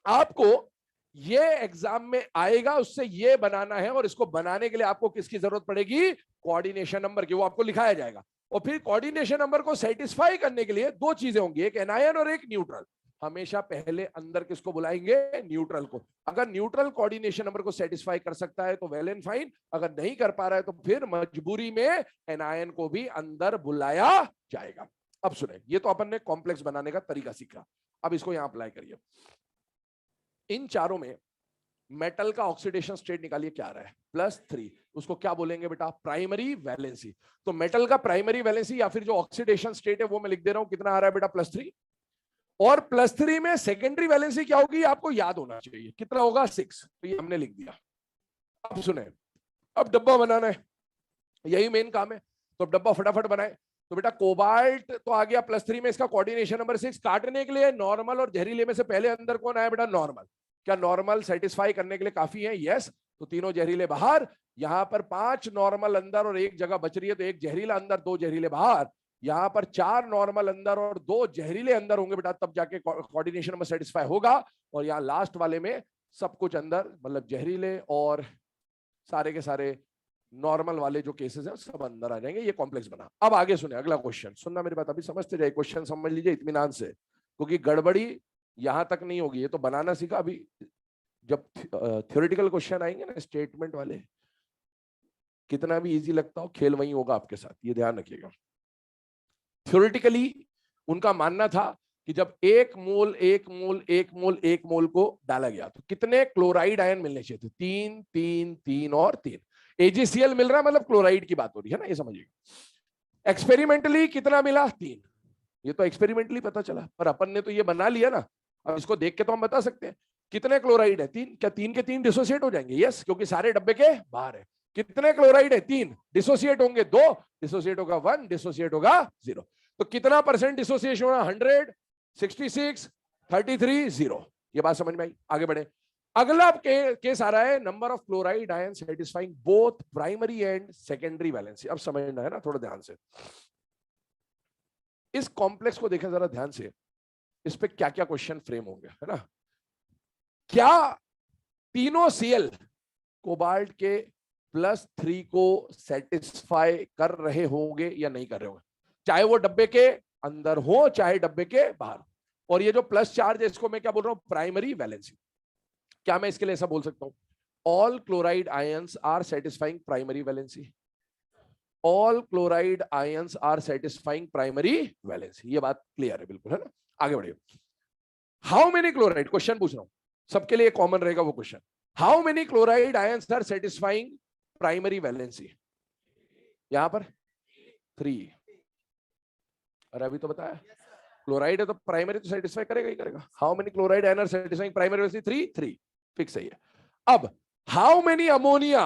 आपको? ये एग्जाम में आएगा, उससे ये बनाना है, और इसको बनाने के लिए आपको किसकी जरूरत पड़ेगी, कोऑर्डिनेशन नंबर की। वो आपको लिखाया जाएगा, और फिर कोऑर्डिनेशन नंबर को सेटिस्फाई करने के लिए 2 चीजें होंगी, एक एनायन और एक न्यूट्रल। हमेशा पहले अंदर किसको बुलाएंगे, न्यूट्रल को। अगर न्यूट्रल कोऑर्डिनेशन नंबर को सेटिस्फाई कर सकता है तो वेल एंड फाइन, अगर नहीं कर पा रहा है तो फिर मजबूरी में एनायन को भी अंदर बुलाया जाएगा। अब सुने, ये तो अपन ने कॉम्प्लेक्स बनाने का तरीका सीखा, अब इसको यहां अप्लाई करिए। इन चारों में मेटल का ऑक्सीडेशन स्टेट निकालिए, क्या आ रहा है, +3। उसको क्या बोलेंगे बेटा, प्राइमरी वैलेंसी। तो मेटल का प्राइमरी वैलेंसी या फिर जो ऑक्सीडेशन स्टेट है वो मैं लिख दे रहा हूं, कितना आ रहा है बेटा, +3। और +3 में सेकेंडरी वैलेंसी क्या होगी आपको याद होना चाहिए, कितना होगा, 6। तो ये हमने लिख दिया। अब सुने, अब डब्बा बनाना है, यही मेन काम है। तो अब डब्बा फटाफट बनाए। तो बेटा कोबाल्ट तो आ गया +3 में, इसका कोऑर्डिनेशन नंबर 6। काटने के लिए नॉर्मल और जहरीले में से पहले अंदर कौन आया बेटा, नॉर्मल। क्या नॉर्मल सेटिस्फाई करने के लिए काफी है, यस। तो तीनों जहरीले बाहर, यहां पर 5 नॉर्मल अंदर और एक जगह बच रही है, तो एक जहरीला अंदर 2 जहरीले बाहर। यहां पर 4 नॉर्मल अंदर और 2 जहरीले अंदर होंगे बेटा, तब जाके कोऑर्डिनेशन नंबर सेटिस्फाई होगा। और यहाँ लास्ट वाले में सब कुछ अंदर, मतलब जहरीले और सारे के सारे नॉर्मल वाले जो केसेस हैं सब अंदर आ जाएंगे। ये कॉम्प्लेक्स बना। अब आगे सुने, अगला क्वेश्चन सुनना मेरी बात, अभी समझते जाए, क्वेश्चन समझ लीजिए इत्मीनान से, क्योंकि गड़बड़ी यहां तक नहीं होगी। ये तो बनाना सीखा, अभी जब थ्योरेटिकल क्वेश्चन आएंगे ना स्टेटमेंट वाले, कितना भी इजी लगता हो, खेल वही होगा आपके साथ, ये ध्यान रखिएगा। थ्योरेटिकली उनका मानना था कि जब 1 मोल 1 मोल 1 मोल 1 मोल को डाला गया तो कितने क्लोराइड आयन मिलने चाहिए थे, 3 3 3 और 3। AgCl मिल रहा है, मतलब क्लोराइड की बात हो रही है ना, ये समझिएगा। एक्सपेरिमेंटली कितना मिला, 3। ये तो एक्सपेरिमेंटली पता चला, पर अपन ने तो ये बना लिया ना, अब इसको देख के तो हम बता सकते हैं कितने क्लोराइड है, 3। क्या 3 के 3 डिसोसिएट हो जाएंगे, यस, क्योंकि सारे डब्बे के बाहर है। कितने क्लोराइड है, 3। डिसोसिएट होंगे 2, डिसोसिएट होगा 1, डिसोसिएट होगा 0। तो कितना % डिसोसिएशन होगा, 100, 66, 33, 0। ये बात समझ में आई, आगे बढ़े। अगला केस आ रहा है, number of chloride ion satisfying both primary and secondary valency. अब समझना है ना थोड़ा ध्यान से, इस कॉम्प्लेक्स को देखें जरा ध्यान से, इस पे क्या क्या क्वेश्चन फ्रेम होंगे, है ना। क्या तीनों Cl कोबाल्ट के +3 को सेटिस्फाई कर रहे होंगे या नहीं कर रहे होंगे, चाहे वो डब्बे के अंदर हो चाहे डब्बे के बाहर। और ये जो प्लस चार्ज है इसको मैं क्या बोल रहा हूं, प्राइमरी वैलेंसी। क्या मैं इसके लिए ऐसा बोल सकता हूं, all chloride ions are satisfying primary valency, all chloride ions are satisfying primary valency. ये बात क्लियर है बिल्कुल, है ना? आगे बढ़िए। हाउ मेनी क्लोराइड, क्वेश्चन पूछ रहा हूं, सबके लिए कॉमन रहेगा वो क्वेश्चन। How many chloride ions are satisfying primary valency? यहां पर 3। अरे अभी तो बताया क्लोराइड है तो प्राइमरी तो सेटिस्फाई करेगा ही करेगा। How many chloride ion are satisfying primary valency? 3 fix है। अब how many ammonia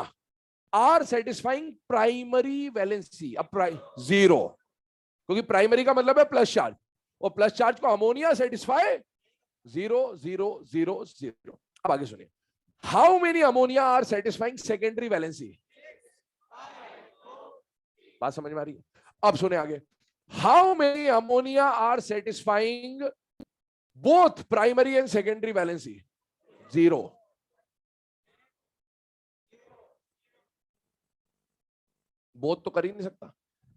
are satisfying primary valency? अब 0, क्योंकि प्राइमरी का मतलब है प्लस चार्ज, और प्लस चार्ज को अमोनिया सेटिस्फाई 0 0 0 0। अब आगे सुनिए, how many ammonia are satisfying secondary valency? बात समझ में आ रही है? अब सुने आगे, how many ammonia are satisfying both primary and secondary valency? 0। Both तो कर ही नहीं सकता,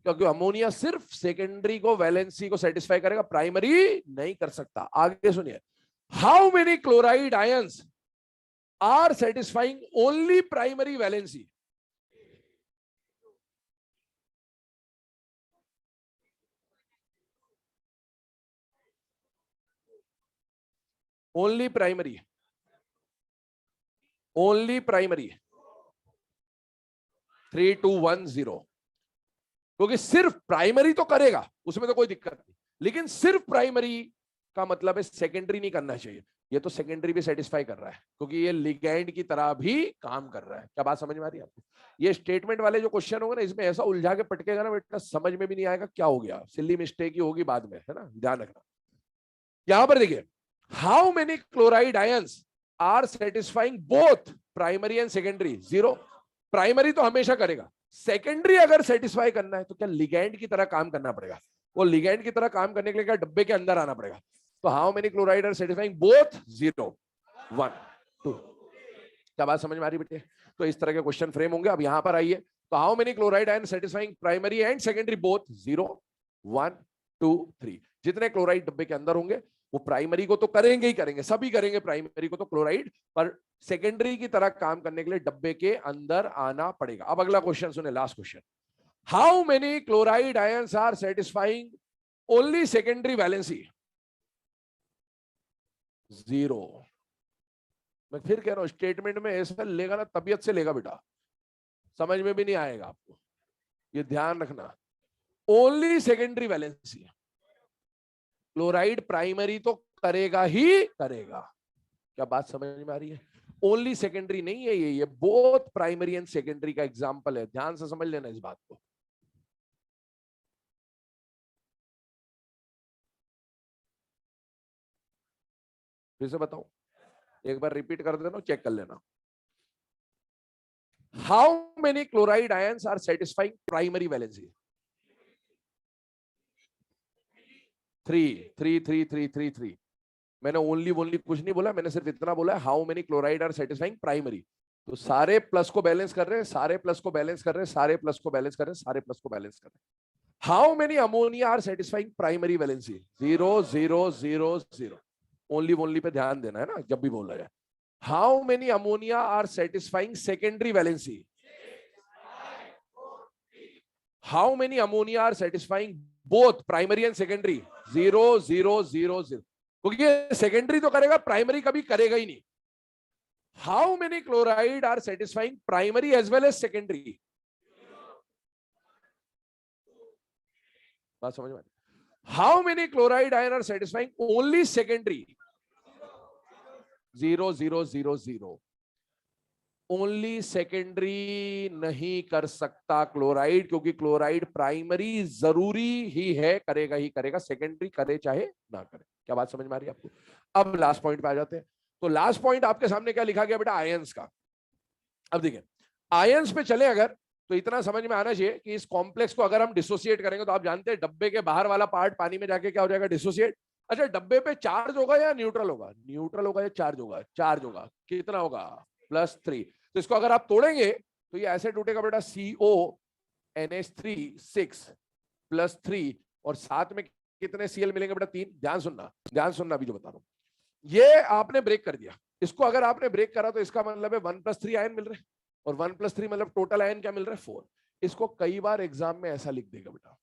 क्योंकि अमोनिया सिर्फ सेकेंडरी को वैलेंसी को सेटिस्फाई करेगा, प्राइमरी नहीं कर सकता। आगे सुनिए, how many chloride ions are satisfying only primary valency? Only primary, only primary. 3 2 1 0। क्योंकि सिर्फ प्राइमरी तो करेगा, उसमें तो कोई दिक्कत नहीं, लेकिन सिर्फ प्राइमरी का मतलब है सेकेंडरी नहीं करना चाहिए। ये तो सेकेंडरी भी सेटिस्फाई कर रहा है, क्योंकि ये लिगैंड की तरह भी काम कर रहा है। क्या बात समझ में आ रही है आपको? ये स्टेटमेंट वाले जो क्वेश्चन होंगे ना, इसमें ऐसा उलझा के पटकेगा ना बेटा, समझ में भी नहीं आएगा क्या हो गया, सिली मिस्टेक ही होगी बाद में, है ना? ध्यान रखना। यहां पर देखिए, how many chloride ions are satisfying both primary and secondary? 0। Primary तो हमेशा करेगा, सेकेंडरी अगर सेटिस्फाई करना है तो क्या लिगैंड की तरह काम करना पड़ेगा। वो लिगैंड की तरह काम करने के लिए क्या डब्बे के अंदर आना पड़ेगा। तो how many chloride are satisfying both? 0 1 2। क्या बात समझ में आ रही बेटे? तो इस तरह के क्वेश्चन फ्रेम होंगे। अब यहां पर आइए, तो how many chloride ion satisfying primary and secondary both? 0 1 2 3। जितने क्लोराइड डब्बे के अंदर होंगे वो प्राइमरी को तो करेंगे ही करेंगे, सभी करेंगे प्राइमरी को तो क्लोराइड, पर सेकेंडरी की तरह काम करने के लिए डब्बे के अंदर आना पड़ेगा। अब अगला क्वेश्चन सुने, last question, how many chloride ions are satisfying only secondary valency? 0। मैं फिर कह रहा हूं, स्टेटमेंट में ऐसा लेगा ना, तबीयत से लेगा बेटा, समझ में भी नहीं आएगा आपको, ये ध्यान रखना। Only secondary valency, chloride primary तो करेगा ही करेगा। क्या बात समझ में आ रही है? ओनली सेकेंडरी नहीं है ये बोथ प्राइमरी एंड सेकेंडरी का एग्जांपल है। ध्यान से समझ लेना इस बात को। फिर से बताऊं, एक बार रिपीट कर देना, चेक कर लेना। How many chloride ions are satisfying primary valency? 3 मैंने ओनली कुछ नहीं बोला, मैंने सिर्फ इतना बोला, how many chloride are satisfying primary. तो सारे प्लस को बैलेंस कर रहे हैं, सारे प्लस को बैलेंस कर रहे हैं, सारे प्लस को बैलेंस कर रहे हैं, सारे प्लस को बैलेंस कर रहे हैं। How many ammonia are satisfying primary valency? 0 0 0 0। Only पे ध्यान देना है ना जब भी बोला जाए। How many ammonia are satisfying secondary valency? How many ammonia are satisfying both primary and secondary? 0 0 0 0। क्योंकि सेकेंडरी तो करेगा, प्राइमरी कभी करेगा ही नहीं। How many chloride are satisfying primary as well as secondary? बात समझ में? How many chloride ion are satisfying only secondary? 0 0 0 0। Only secondary नहीं कर सकता क्लोराइड, क्योंकि क्लोराइड प्राइमरी जरूरी ही है, करेगा ही करेगा, सेकेंडरी करे चाहे ना करे। क्या बात समझ में आ रही है आपको? अब लास्ट पॉइंट पे आ जाते हैं। तो लास्ट पॉइंट आपके सामने क्या लिखा गया बेटा? आयंस का। अब देखिए, आयंस पे चले अगर, तो इतना समझ में आना चाहिए कि इस कॉम्प्लेक्स को अगर हम डिसोसिएट करेंगे, तो आप जानते हैं डब्बे के बाहर वाला पार्ट पानी में जाके क्या हो जाएगा? डिसोसिएट। अच्छा, डब्बे पे चार्ज होगा या न्यूट्रल होगा? न्यूट्रल होगा या चार्ज होगा? चार्ज होगा। कितना होगा? +3। तो इसको अगर आप तोड़ेंगे तो ये ऐसे टूटेगा बेटा, CONH3 6 +3, और साथ में कितने Cl मिलेंगे बेटा? 3। ध्यान सुनना अभी जो बता रहा हूं। ये आपने ब्रेक कर दिया, इसको अगर आपने ब्रेक करा तो इसका मतलब है 1 + 3 आयन मिल रहे हैं, और 1 + 3 मतलब टोटल आयन क्या मिल रहा है? 4। इसको कई बार एग्जाम में ऐसा लिख देगा बेटा,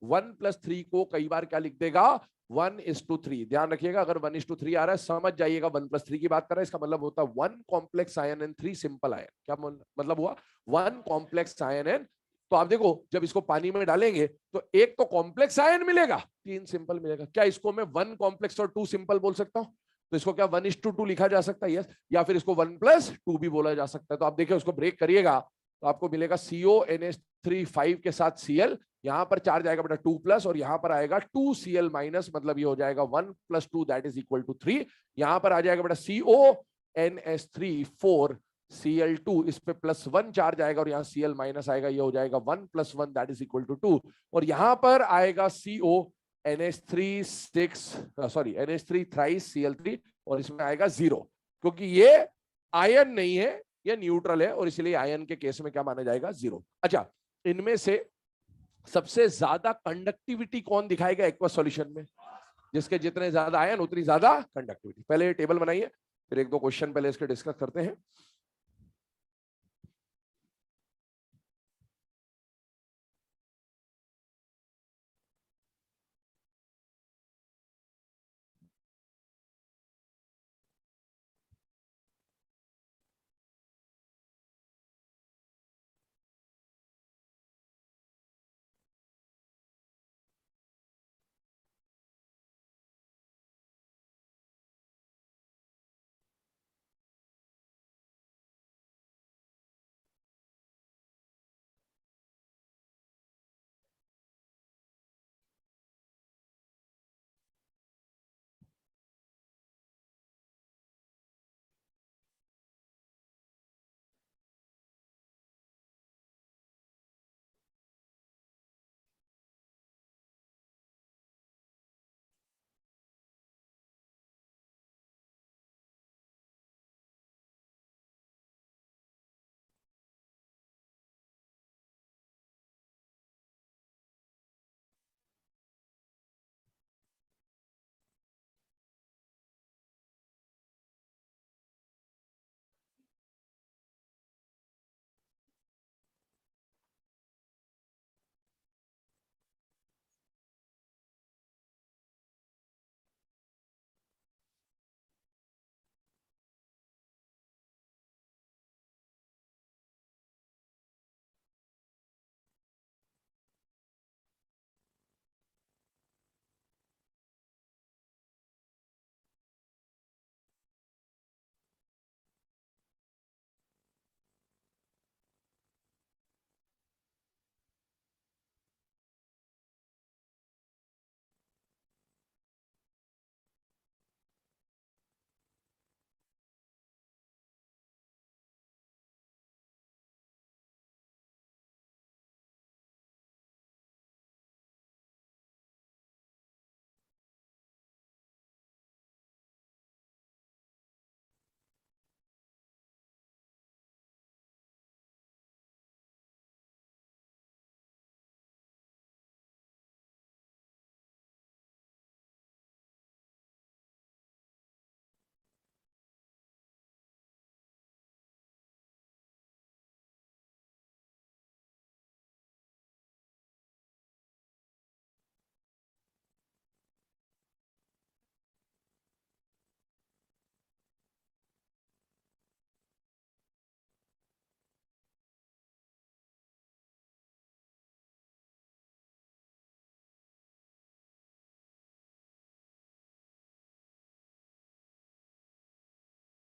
1+3 को कई बार क्या लिख देगा, 1:3। ध्यान रखिएगा, अगर 1:3 आ रहा है समझ जाइएगा 1+3 की बात कर रहा है, इसका मतलब होता है 1 complex ion and 3 simple ion. क्या मतलब हुआ, 1 कॉम्प्लेक्स आयन एंड, तो आप देखो जब इसको पानी में डालेंगे तो एक तो कॉम्प्लेक्स आयन मिलेगा, 3 सिंपल मिलेगा। क्या इसको मैं 1 कॉम्प्लेक्स और 2 सिंपल बोल सकता हूं? तो इसको क्या 1:2 लिखा जा सकता है? यस। या फिर इसको 1+2 भी बोला जा सकता है। तो आप देखिए उसको ब्रेक करिएगा तो आपको मिलेगा CONH3 5 के साथ Cl, यहां पर चार्ज आएगा बेटा 2+, और यहां पर आएगा 2Cl-, मतलब ये हो जाएगा 1+2 दैट इज इक्वल टू 3। यहां पर आ जाएगा बेटा CONH3 4Cl2, इस पे +1 चार्ज आएगा और यहाँ Cl- आएगा, ये हो जाएगा 1+1 दैट इज इक्वल टू 2। और यहां पर आएगा NH3 thrice Cl3, और इसमें आएगा 0, क्योंकि ये आयन नहीं है, ये न्यूट्रल है, और इसलिए आयन के केस में क्या माना जाएगा, 0। अच्छा, इनमें से सबसे ज्यादा कंडक्टिविटी कौन दिखाएगा एक्वस सॉल्यूशन में? जिसके जितने ज्यादा आयन उतनी ज्यादा कंडक्टिविटी। पहले टेबल बनाइए, फिर एक दो क्वेश्चन पहले इसके डिस्कस करते हैं।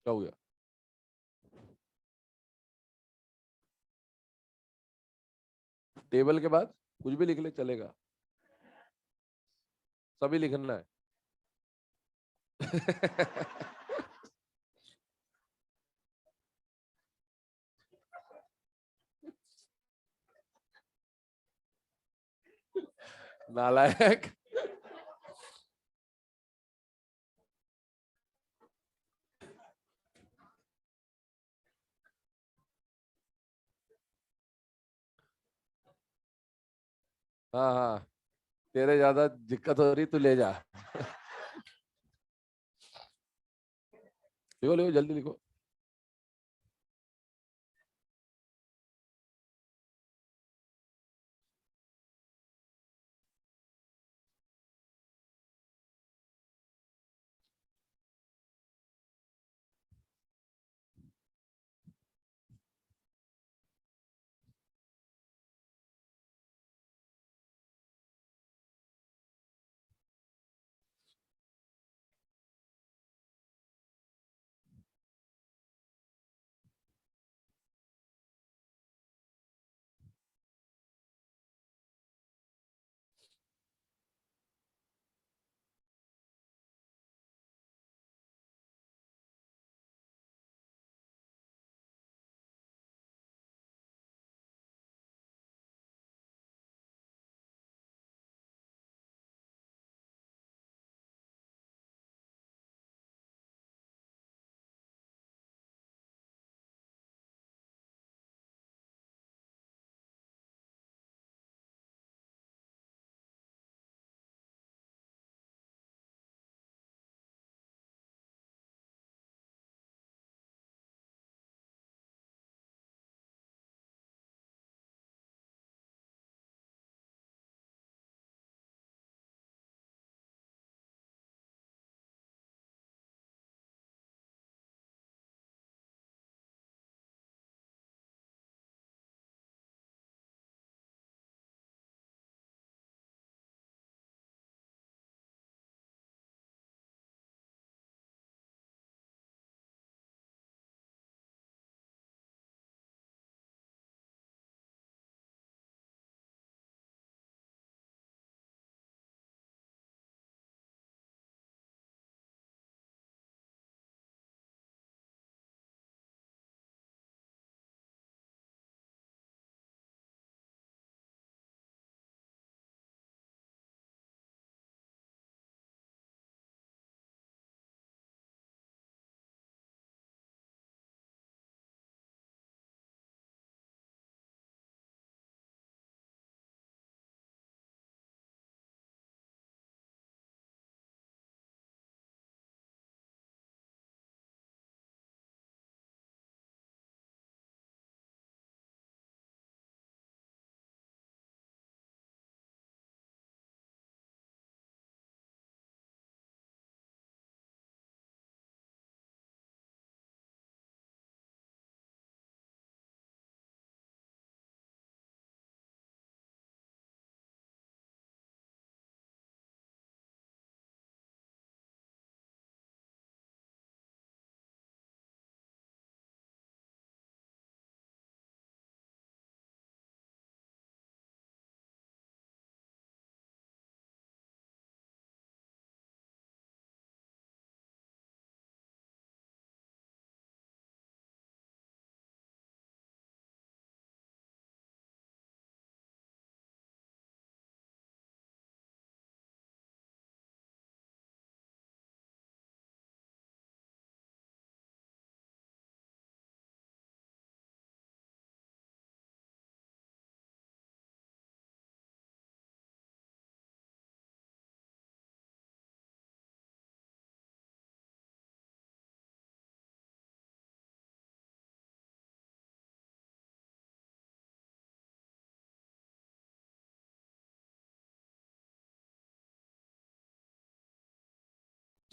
क्या हो गया? टेबल के बाद कुछ भी लिख ले चलेगा, सभी लिखना है। नालायक। हाँ हाँ, तेरे ज्यादा दिक्कत हो रही, तू ले जा। लिखो लिखो जल्दी लिखो।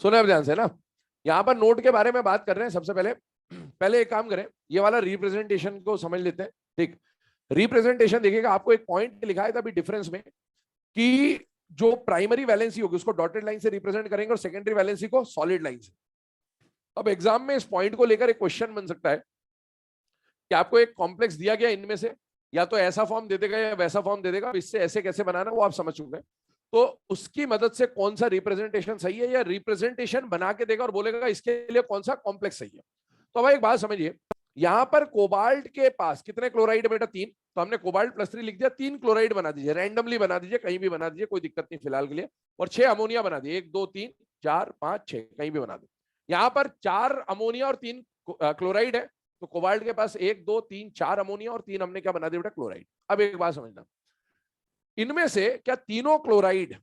सुने अब ध्यान से ना, यहाँ पर नोट के बारे में बात कर रहे हैं। सबसे पहले पहले एक काम करें, ये वाला रिप्रेजेंटेशन को समझ लेते हैं। ठीक, रिप्रेजेंटेशन देखिएगा, आपको एक पॉइंट लिखा है तभी डिफरेंस में कि जो प्राइमरी वैलेंसी होगी उसको डॉटेड लाइन से रिप्रेजेंट करेंगे और सेकेंडरी वैलेंसी को सॉलिड लाइन से। अब एग्जाम में इस पॉइंट को लेकर एक क्वेश्चन बन सकता है कि आपको एक कॉम्प्लेक्स दिया गया, इनमें से या तो ऐसा फॉर्म दे देगा या वैसा फॉर्म दे देगा, इससे ऐसे कैसे बनाना वो आप समझ चुके हैं। तो उसकी मदद से कौन सा रिप्रेजेंटेशन सही है, या रिप्रेजेंटेशन बना के देगा और बोलेगा इसके लिए कौन सा कॉम्प्लेक्स सही है। तो भाई एक बात समझिए, यहां पर कोबाल्ट के पास कितने क्लोराइड है बेटा? 3। तो हमने कोबाल्ट +3 लिख दिया, 3 क्लोराइड बना दीजिए, रैंडमली बना दीजिए, कहीं भी बना दीजिए, कोई दिक्कत नहीं फिलहाल के लिए। और 6 अमोनिया बना दिए, 1 2 3 4 5 6, कहीं भी बना दो। यहां पर 4 अमोनिया और 3 क्लोराइड है, तो कोबाल्ट के पास 1 2 3 4 अमोनिया और 3 हमने क्या बना दिया बेटा? क्लोराइड। अब एक बात समझना, इनमें से क्या तीनों क्लोराइड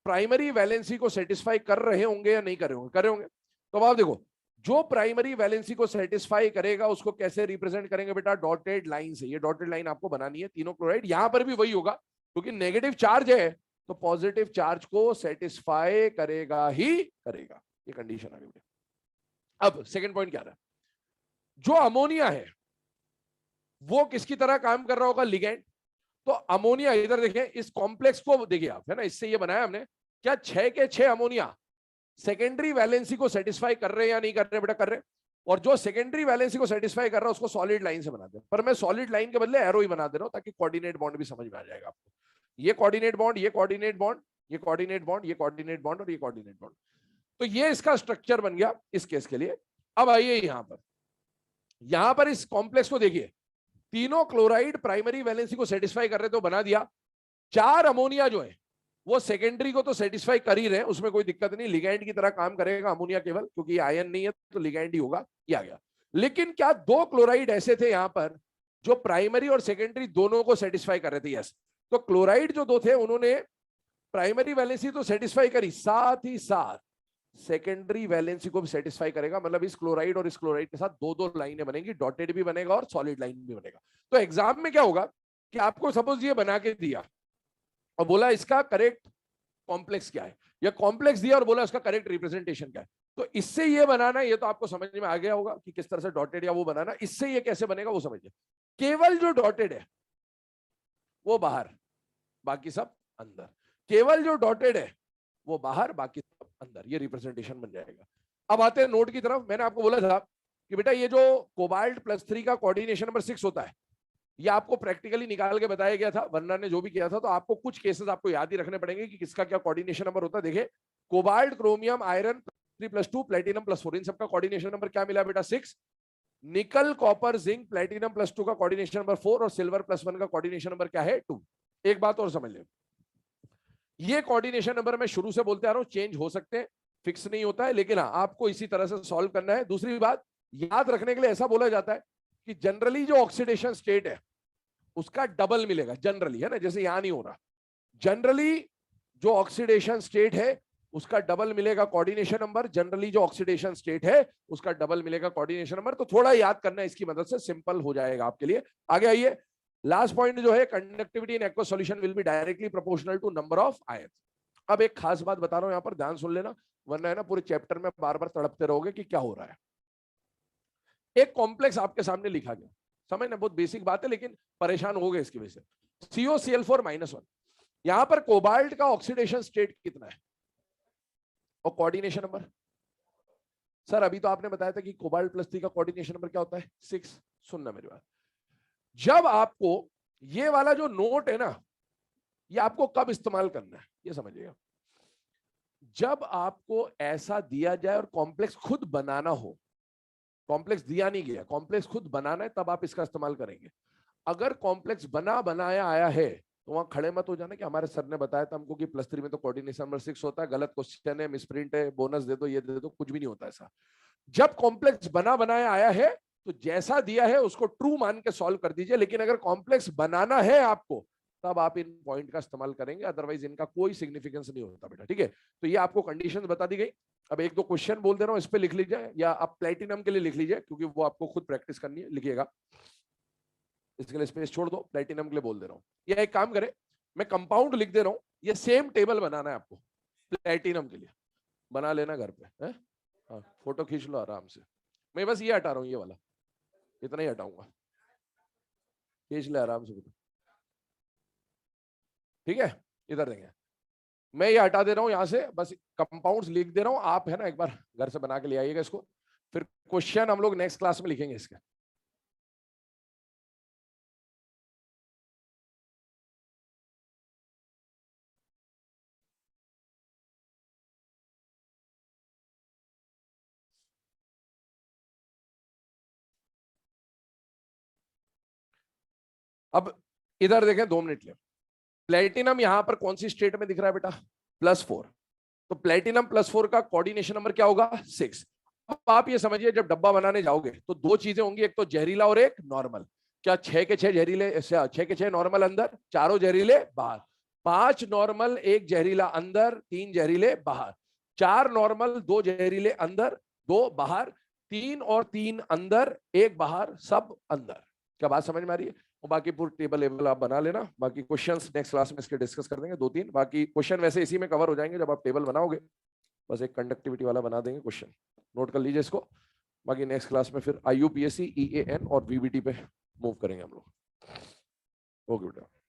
प्राइमरी वैलेंसी को सेटिस्फाई कर रहे होंगे या नहीं कर रहे होंगे? कर रहे होंगे। तो अब आप देखो, जो प्राइमरी वैलेंसी को सेटिस्फाई करेगा उसको कैसे रिप्रेजेंट करेंगे बेटा? डॉटेड लाइन से। ये डॉटेड लाइन आपको बनानी है, तीनों क्लोराइड। यहां पर भी वही होगा, क्योंकि नेगेटिव चार्ज है तो पॉजिटिव चार्ज को सेटिस्फाई करेगा ही करेगा। ये कंडीशन आ गई। अब सेकंड पॉइंट क्या रहा है, जो अमोनिया है वो किसकी तरह काम कर रहा होगा? लिगेंड। तो अमोनिया, इधर देखें, इस कॉम्प्लेक्स को देखिए आप, है ना, इससे ये बनाया हमने। क्या 6 के 6 अमोनिया सेकेंडरी वैलेंसी को सेटिस्फाई कर रहे हैं या नहीं कर रहे? बेटा कर रहे हैं। और जो सेकेंडरी वैलेंसी को सेटिस्फाई कर रहा है उसको सॉलिड लाइन से बना दे। पर मैं सॉलिड लाइन के बदले एरो ही बना दे रहा हूं ताकि कोऑर्डिनेट बॉन्ड भी समझ में आ जाएगा आपको। ये कोऑर्डिनेट बॉन्ड, ये कोऑर्डिनेट बॉन्ड, ये कोऑर्डिनेट बॉन्ड, ये कोऑर्डिनेट बॉन्ड और ये कोऑर्डिनेट बॉन्ड। तो ये इसका स्ट्रक्चर बन गया इस केस के लिए। अब आइए यहां पर इस कॉम्प्लेक्स को देखिए, तीनों क्लोराइड प्राइमरी वैलेंसी को सेटिस्फाई कर रहे तो बना दिया। 4 अमोनिया जो है वो सेकेंडरी को तो सेटिस्फाई कर ही रहे हैं, उसमें कोई दिक्कत नहीं, लिगैंड की तरह काम करेगा अमोनिया केवल, क्योंकि आयन नहीं है तो लिगैंड ही होगा। ये आ गया। लेकिन क्या 2 क्लोराइड ऐसे थे यहां पर जो प्राइमरी और सेकेंडरी दोनों को सेटिस्फाई कर रहे थे? यस। तो क्लोराइड जो 2 थे उन्होंने प्राइमरी वैलेंसी तो सेटिस्फाई करी, साथ ही साथ सेकेंडरी वैलेंसी को भी सेटिस्फाई करेगा। मतलब इस क्लोराइड और इस क्लोराइड के साथ 2 लाइनें बनेंगी, डॉटेड भी बनेगा और सॉलिड लाइन भी बनेगा। तो एग्जाम में क्या होगा कि आपको सपोज ये बना के दिया और बोला इसका करेक्ट कॉम्प्लेक्स क्या है, या कॉम्प्लेक्स दिया और बोला इसका करेक्ट रिप्रेजेंटेशन क्या है। तो इससे ये बनाना, ये तो आपको समझ में आ गया होगा कि किस तरह से डॉटेड या वो बनाना। इससे ये कैसे बनेगा वो समझिए। केवल जो डॉटेड है वो बाहर, बाकी सब अंदर। केवल जो डॉटेड है वो बाहर, बाकी सब अंदर। ये रिप्रेजेंटेशन बन जाएगा। अब आते हैं नोट की तरफ। मैंने आपको बोला था कि बेटा ये जो कोबाल्ट +3 का कोऑर्डिनेशन नंबर 6 होता है, ये आपको प्रैक्टिकली निकाल के बताया गया था, वरना ने जो भी किया था। तो आपको कुछ केसेस आपको याद ही रखने पड़ेंगे कि किसका क्या कोऑर्डिनेशन नंबर होता है। देखिए, कोबाल्ट, क्रोमियम, आयरन 3+2, प्लेटिनम +4, इन सबका कोऑर्डिनेशन नंबर क्या मिला बेटा? 6। निकल, कॉपर, जिंक, प्लेटिनम +2 का कोऑर्डिनेशन नंबर 4 और सिल्वर +1 का कोऑर्डिनेशन नंबर क्या है? 2। एक बात और समझ ले, ये कोऑर्डिनेशन नंबर मैं शुरू से बोलते आ रहा हूं, चेंज हो सकते हैं, फिक्स नहीं होता है, लेकिन हाँ आपको इसी तरह से सॉल्व करना है। दूसरी बात याद रखने के लिए ऐसा बोला जाता है कि जनरली जो ऑक्सीडेशन स्टेट है उसका डबल मिलेगा जनरली, है ना, जैसे यहां नहीं हो रहा। जनरली जो ऑक्सीडेशन स्टेट है उसका डबल मिलेगा कोऑर्डिनेशन नंबर। जनरली जो ऑक्सीडेशन स्टेट है उसका डबल मिलेगा कोऑर्डिनेशन नंबर। तो थोड़ा याद करना है, इसकी मदद से सिंपल हो जाएगा आपके लिए। आगे आइए, लास्ट पॉइंट जो है, conductivity in aqueous solution will be directly proportional to number of ions. अब एक खास बात बता रहा हूं, यहां पर ध्यान सुन लेना, वरना है ना पूरे चैप्टर में बार बार तड़पते रहोगे कि क्या हो रहा है। एक कॉम्प्लेक्स आपके सामने लिखा गया, समझना बहुत बेसिक बात है, लेकिन परेशान हो गए इसकी वजह से। COCl4-1, यहां पर कोबाल्ट का ऑक्सीडेशन स्टेट कितना है और कोऑर्डिनेशन नंबर? सर अभी तो आपने बताया था कि कोबाल्ट +3 का कोऑर्डिनेशन नंबर क्या होता है? 6। सुनना मेरी बात, जब आपको ये वाला जो नोट है ना, ये आपको कब इस्तेमाल करना है ये समझिएगा। जब आपको ऐसा दिया जाए और कॉम्प्लेक्स खुद बनाना हो, कॉम्प्लेक्स दिया नहीं गया, कॉम्प्लेक्स खुद बनाना है, तब आप इसका इस्तेमाल करेंगे। अगर कॉम्प्लेक्स बना बनाया आया है तो वहां खड़े मत हो जाना कि हमारे सर ने बताया था हमको कि +3 में तो कोऑर्डिनेशन नंबर 6 होता है, गलत क्वेश्चन है, मिसप्रिंट है, बोनस दे दो, ये दे दो। कुछ भी नहीं होता ऐसा। जब कॉम्प्लेक्स बना बनाया आया है तो जैसा दिया है उसको ट्रू मान के सॉल्व कर दीजिए। लेकिन अगर कॉम्प्लेक्स बनाना है आपको, तब आप इन पॉइंट का इस्तेमाल करेंगे, अदरवाइज इनका कोई सिग्निफिकेंस नहीं होता बेटा। ठीक है, तो ये आपको कंडीशन बता दी गई। अब 1-2 क्वेश्चन बोल दे रहा हूं, इस पे लिख लीजिए, या आप प्लेटिनम के लिए लिख लीजिए क्योंकि वो आपको खुद प्रैक्टिस करनी है, लिखिएगा। इसके लिए स्पेस छोड़ दो, प्लेटिनम के लिए बोल दे रहा हूं। या एक काम करें, मैं कंपाउंड लिख दे रहा हूं, ये सेम टेबल बनाना है आपको प्लेटिनम के लिए। बना लेना घर पे है। हाँ फोटो खींच लो आराम से। मैं बस ये हटा रहा हूँ, ये वाला इतना ही हटाऊंगा, खींच ले आराम से फोटो। ठीक है, इधर देंगे। मैं ये हटा दे रहा हूँ यहाँ से, बस कंपाउंड्स लिख दे रहा हूँ, आप है ना एक बार घर से बना के ले आइएगा इसको, फिर क्वेश्चन हम लोग नेक्स्ट क्लास में लिखेंगे इसके। अब इधर देखें, 2 मिनट ले। प्लेटिनम यहां पर कौन सी स्टेट में दिख रहा है बेटा? +4। तो प्लेटिनम +4 का कोऑर्डिनेशन नंबर क्या होगा? 6। अब आप ये समझिए, जब डब्बा बनाने जाओगे तो 2 चीजें होंगी, एक तो जहरीला और एक नॉर्मल। क्या 6 के 6 जहरीले, 6 के 6 नॉर्मल अंदर, चारों जहरीले बाहर। 5 नॉर्मल 1 जहरीला अंदर, 3 जहरीले बाहर। 4 नॉर्मल 2 जहरीले अंदर, 2 बाहर। 3 और 3 अंदर, 1 बाहर, सब अंदर। क्या बात समझ में आ रही है? और बाकी पूरी टेबल लेवल आप बना लेना, बाकी क्वेश्चंस नेक्स्ट क्लास में इसके डिस्कस कर देंगे 2-3। बाकी क्वेश्चन वैसे इसी में कवर हो जाएंगे जब आप टेबल बनाओगे, बस एक कंडक्टिविटी वाला बना देंगे क्वेश्चन, नोट कर लीजिए इसको। बाकी नेक्स्ट क्लास में फिर IUPAC, EAN और VBT पे मूव करेंगे हम लोग। ओके बेटा।